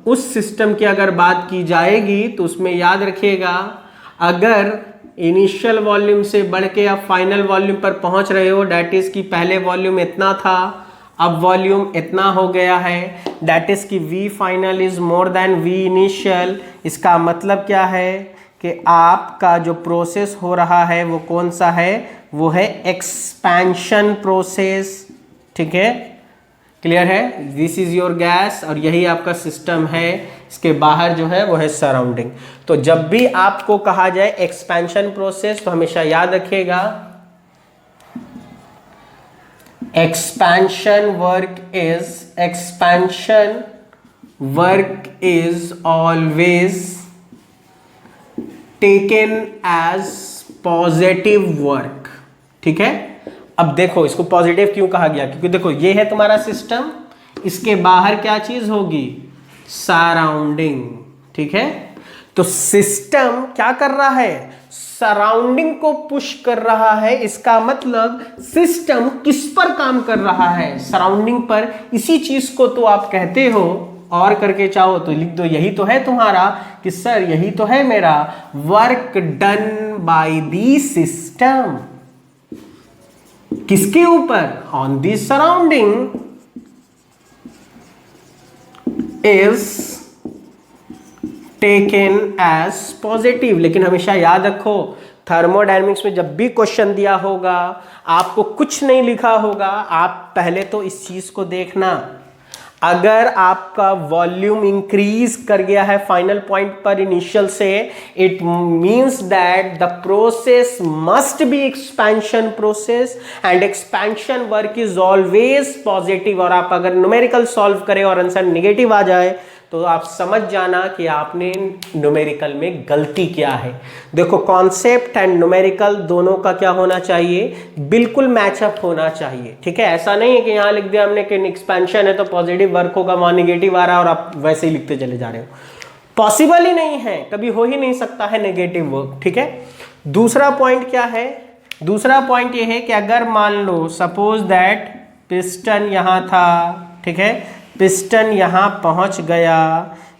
उस सिस्टम की अगर बात की जाएगी तो उसमें याद रखिएगा, अगर इनिशियल वॉल्यूम से बढ़ के आप फाइनल वॉल्यूम पर पहुंच रहे हो, डैट इज कि पहले वॉल्यूम इतना था अब वॉल्यूम इतना हो गया है, डैट इज कि V final is more than V initial. इसका मतलब क्या है कि आपका जो प्रोसेस हो रहा है वो कौन सा है, वो है एक्सपेंशन प्रोसेस। ठीक है, क्लियर है, दिस इज योर गैस और यही आपका सिस्टम है, इसके बाहर जो है वो है सराउंडिंग। तो जब भी आपको कहा जाए एक्सपेंशन प्रोसेस तो हमेशा याद रखिएगा expansion work is always taken as positive work. ठीक है, अब देखो इसको पॉजिटिव क्यों कहा गया, क्योंकि देखो ये है तुम्हारा सिस्टम, इसके बाहर क्या चीज होगी, सराउंडिंग। ठीक है, तो सिस्टम क्या कर रहा है, सराउंडिंग को पुश कर रहा है। इसका मतलब सिस्टम किस पर काम कर रहा है, सराउंडिंग पर। इसी चीज को तो आप कहते हो, और करके चाहो तो लिख दो, यही तो है तुम्हारा कि सर यही तो है मेरा work done by the system. किसके ऊपर, on the surrounding is taken as positive. लेकिन हमेशा याद रखो थर्मोडायनेमिक्स में जब भी क्वेश्चन दिया होगा आपको कुछ नहीं लिखा होगा, आप पहले तो इस चीज को देखना, अगर आपका वॉल्यूम इंक्रीज कर गया है फाइनल पॉइंट पर इनिशियल से, it means that the process must be expansion process and expansion work is always positive. और आप अगर न्यूमेरिकल सॉल्व करें और आंसर नेगेटिव आ जाए तो आप समझ जाना कि आपने न्यूमेरिकल में गलती किया है। देखो कॉन्सेप्ट एंड न्यूमेरिकल दोनों का क्या होना चाहिए, बिल्कुल मैचअप होना चाहिए। ठीक है, ऐसा नहीं है कि यहाँ लिख दिया हमने कि एक्सपेंशन है तो पॉजिटिव वर्क होगा, वहां नेगेटिव आ रहा है और आप वैसे ही लिखते चले जा रहे हो, पॉसिबल ही नहीं है, कभी हो ही नहीं सकता है नेगेटिव वर्क। ठीक है, दूसरा पॉइंट क्या है, दूसरा पॉइंट ये है कि अगर मान लो सपोज दैट पिस्टन यहाँ था, ठीक है, पिस्टन यहाँ पहुँच गया,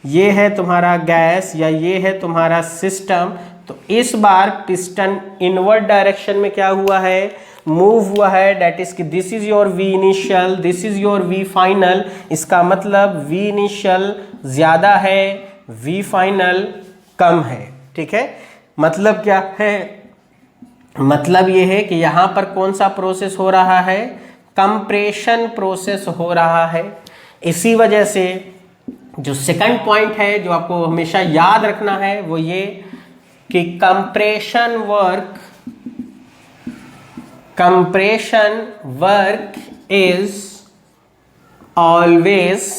ये है तुम्हारा गैस या ये है तुम्हारा सिस्टम, तो इस बार पिस्टन इनवर्ड डायरेक्शन में क्या हुआ है, मूव हुआ है, डेट इज कि this is your V initial, this is your V final. इसका मतलब V इनिशियल ज़्यादा है, V फाइनल कम है। ठीक है, मतलब क्या है, मतलब ये है कि यहाँ पर कौन सा प्रोसेस हो रहा है, कंप्रेशन प्रोसेस हो रहा है। इसी वजह से जो सेकंड पॉइंट है जो आपको हमेशा याद रखना है वो ये कि compression work is always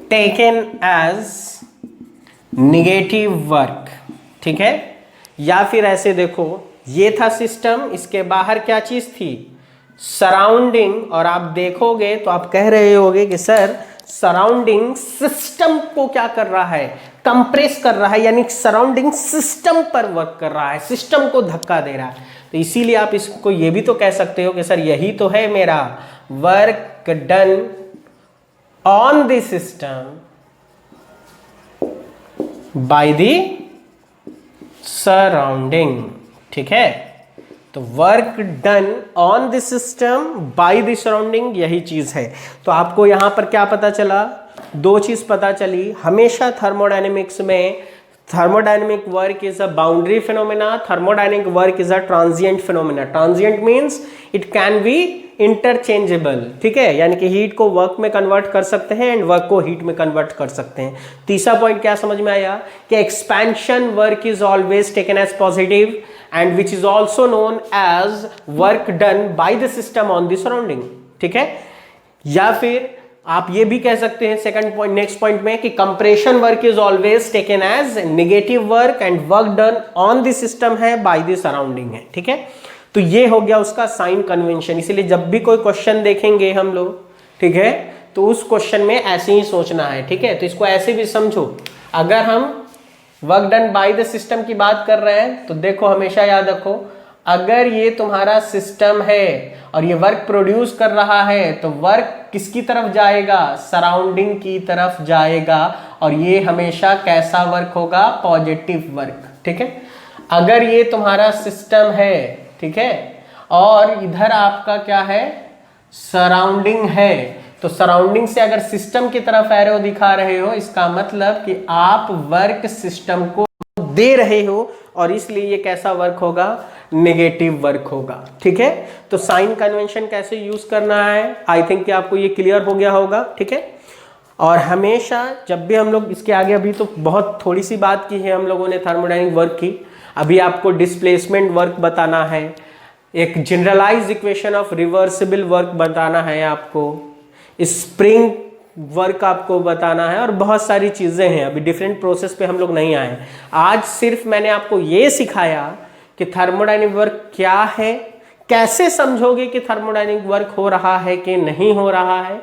taken as negative work. ठीक है, या फिर ऐसे देखो ये था सिस्टम, इसके बाहर क्या चीज थी, सराउंडिंग, और आप देखोगे तो आप कह रहे होगे कि सर सराउंडिंग सिस्टम को क्या कर रहा है, कंप्रेस कर रहा है, यानी सराउंडिंग सिस्टम पर वर्क कर रहा है, सिस्टम को धक्का दे रहा है। तो इसीलिए आप इसको ये भी तो कह सकते हो कि सर यही तो है मेरा work done on the system by the surrounding. ठीक है, तो work done on the system by the surrounding, यही चीज है। तो आपको यहां पर क्या पता चला, दो चीज पता चली, हमेशा थर्मोडायनेमिक्स में Thermodynamic work is a boundary phenomena. Thermodynamic work is a transient phenomena. Transient means it can be interchangeable. ठीक है, यानी कि हीट को वर्क में कन्वर्ट कर सकते हैं एंड वर्क को हीट में कन्वर्ट कर सकते हैं। तीसरा पॉइंट क्या समझ में आया कि expansion work is always taken as positive and which is also known as work done by the system on the surrounding. ठीक है, या फिर आप ये भी कह सकते हैं सेकंड पॉइंट, नेक्स्ट पॉइंट में, कि compression work is always taken as negative work and work done on the system है बाय द सराउंडिंग है। ठीक है, तो ये हो गया उसका साइन कन्वेंशन। इसीलिए जब भी कोई क्वेश्चन देखेंगे हम लोग, ठीक है, तो उस क्वेश्चन में ऐसे ही सोचना है। ठीक है, तो इसको ऐसे भी समझो, अगर हम work done by the system की बात कर रहे हैं तो देखो हमेशा याद रखो, अगर ये तुम्हारा सिस्टम है और ये वर्क प्रोड्यूस कर रहा है तो वर्क किसकी तरफ जाएगा, सराउंडिंग की तरफ जाएगा, और ये हमेशा कैसा वर्क होगा, पॉजिटिव वर्क। ठीक है, अगर ये तुम्हारा सिस्टम है, ठीक है, और इधर आपका क्या है, सराउंडिंग है, तो सराउंडिंग से अगर सिस्टम की तरफ एरो दिखा रहे हो, इसका मतलब कि आप वर्क सिस्टम को दे रहे हो और इसलिए ये कैसा वर्क होगा, नेगेटिव वर्क होगा। ठीक है, तो साइन कन्वेंशन कैसे यूज करना है, आई थिंक कि आपको ये क्लियर हो गया होगा। ठीक है, और हमेशा जब भी हम लोग इसके आगे, अभी तो बहुत थोड़ी सी बात की है हम लोगों ने थर्मोडायनेमिक वर्क की, अभी आपको डिस्प्लेसमेंट वर्क बताना है, एक generalize equation of reversible work बताना है, आपको स्प्रिंग वर्क आपको बताना है, और बहुत सारी चीज़ें हैं। अभी डिफरेंट प्रोसेस पे हम लोग नहीं आए। आज सिर्फ मैंने आपको ये सिखाया कि थर्मोडायनेमिक वर्क क्या है, कैसे समझोगे कि थर्मोडायनेमिक वर्क हो रहा है कि नहीं हो रहा है।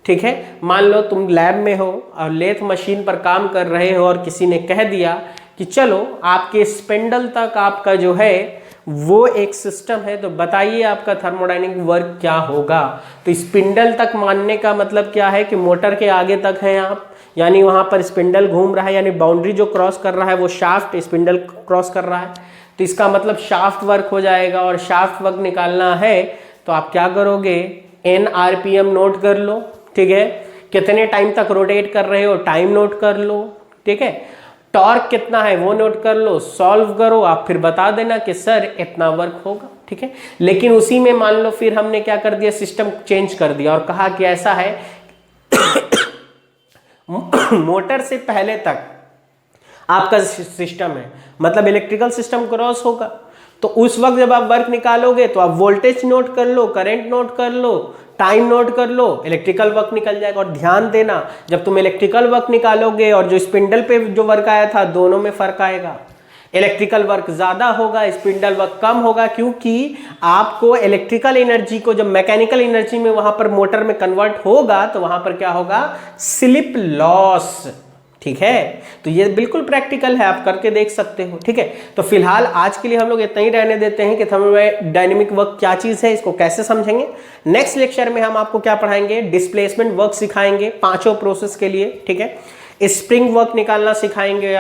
ठीक है, मान लो तुम लैब में हो और लेथ मशीन पर काम कर रहे हो और किसी ने कह दिया कि चलो आपके स्पिंडल तक आपका जो है वो एक सिस्टम है, तो बताइए आपका थर्मोडायनेमिक वर्क क्या होगा। तो स्पिंडल तक मानने का मतलब क्या है कि मोटर के आगे तक हैं आप, यानी वहाँ पर स्पिंडल घूम रहा है, यानी बाउंड्री जो क्रॉस कर रहा है वो शाफ्ट स्पिंडल क्रॉस कर रहा है, तो इसका मतलब शाफ्ट वर्क हो जाएगा। और शाफ्ट वर्क निकालना है तो आप क्या करोगे, n RPM नोट कर लो। ठीक है, कितने टाइम तक रोटेट कर रहे हो, टाइम नोट कर लो। ठीक है, टॉर्क कितना है वो नोट कर लो, सॉल्व करो, आप फिर बता देना कि सर इतना वर्क होगा। ठीक है, लेकिन उसी में मान लो फिर हमने क्या कर दिया, सिस्टम चेंज कर दिया और कहा कि ऐसा है मोटर से पहले तक आपका सिस्टम है, मतलब इलेक्ट्रिकल सिस्टम क्रॉस होगा, तो उस वक्त जब आप वर्क निकालोगे तो आप वोल्टेज नोट कर लो, करंट नोट कर लो, टाइम नोट कर लो, इलेक्ट्रिकल वर्क निकल जाएगा। और ध्यान देना, जब तुम इलेक्ट्रिकल वर्क निकालोगे और जो स्पिंडल पे जो वर्क आया था, दोनों में फर्क आएगा। इलेक्ट्रिकल वर्क ज्यादा होगा, स्पिंडल वर्क कम होगा, क्योंकि आपको इलेक्ट्रिकल एनर्जी को जब मैकेनिकल एनर्जी में वहां पर मोटर में कन्वर्ट होगा तो वहां पर क्या होगा, स्लिप लॉस। ठीक है, तो ये बिल्कुल प्रैक्टिकल है, आप करके देख सकते हो। ठीक है, तो फिलहाल आज के लिए हम लोग इतना ही रहने देते हैं कि थर्मोडायनेमिक वर्क क्या चीज़ है, इसको कैसे समझेंगे। नेक्स्ट लेक्चर में हम आपको क्या पढ़ाएंगे, डिस्प्लेसमेंट वर्क सिखाएंगे पांचों प्रोसेस के लिए। ठीक है, स्प्रिंग वर्क निकालना सिखाएंगे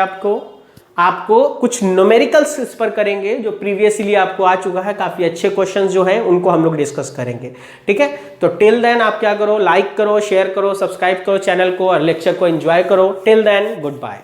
आपको कुछ न्यूमेरिकल्स इस पर करेंगे जो प्रीवियसली आपको आ चुका है, काफ़ी अच्छे क्वेश्चंस जो हैं उनको हम लोग डिस्कस करेंगे। ठीक है, तो टिल देन आप क्या करो, लाइक करो, शेयर करो, सब्सक्राइब करो चैनल को और लेक्चर को एंजॉय करो। Till then good bye.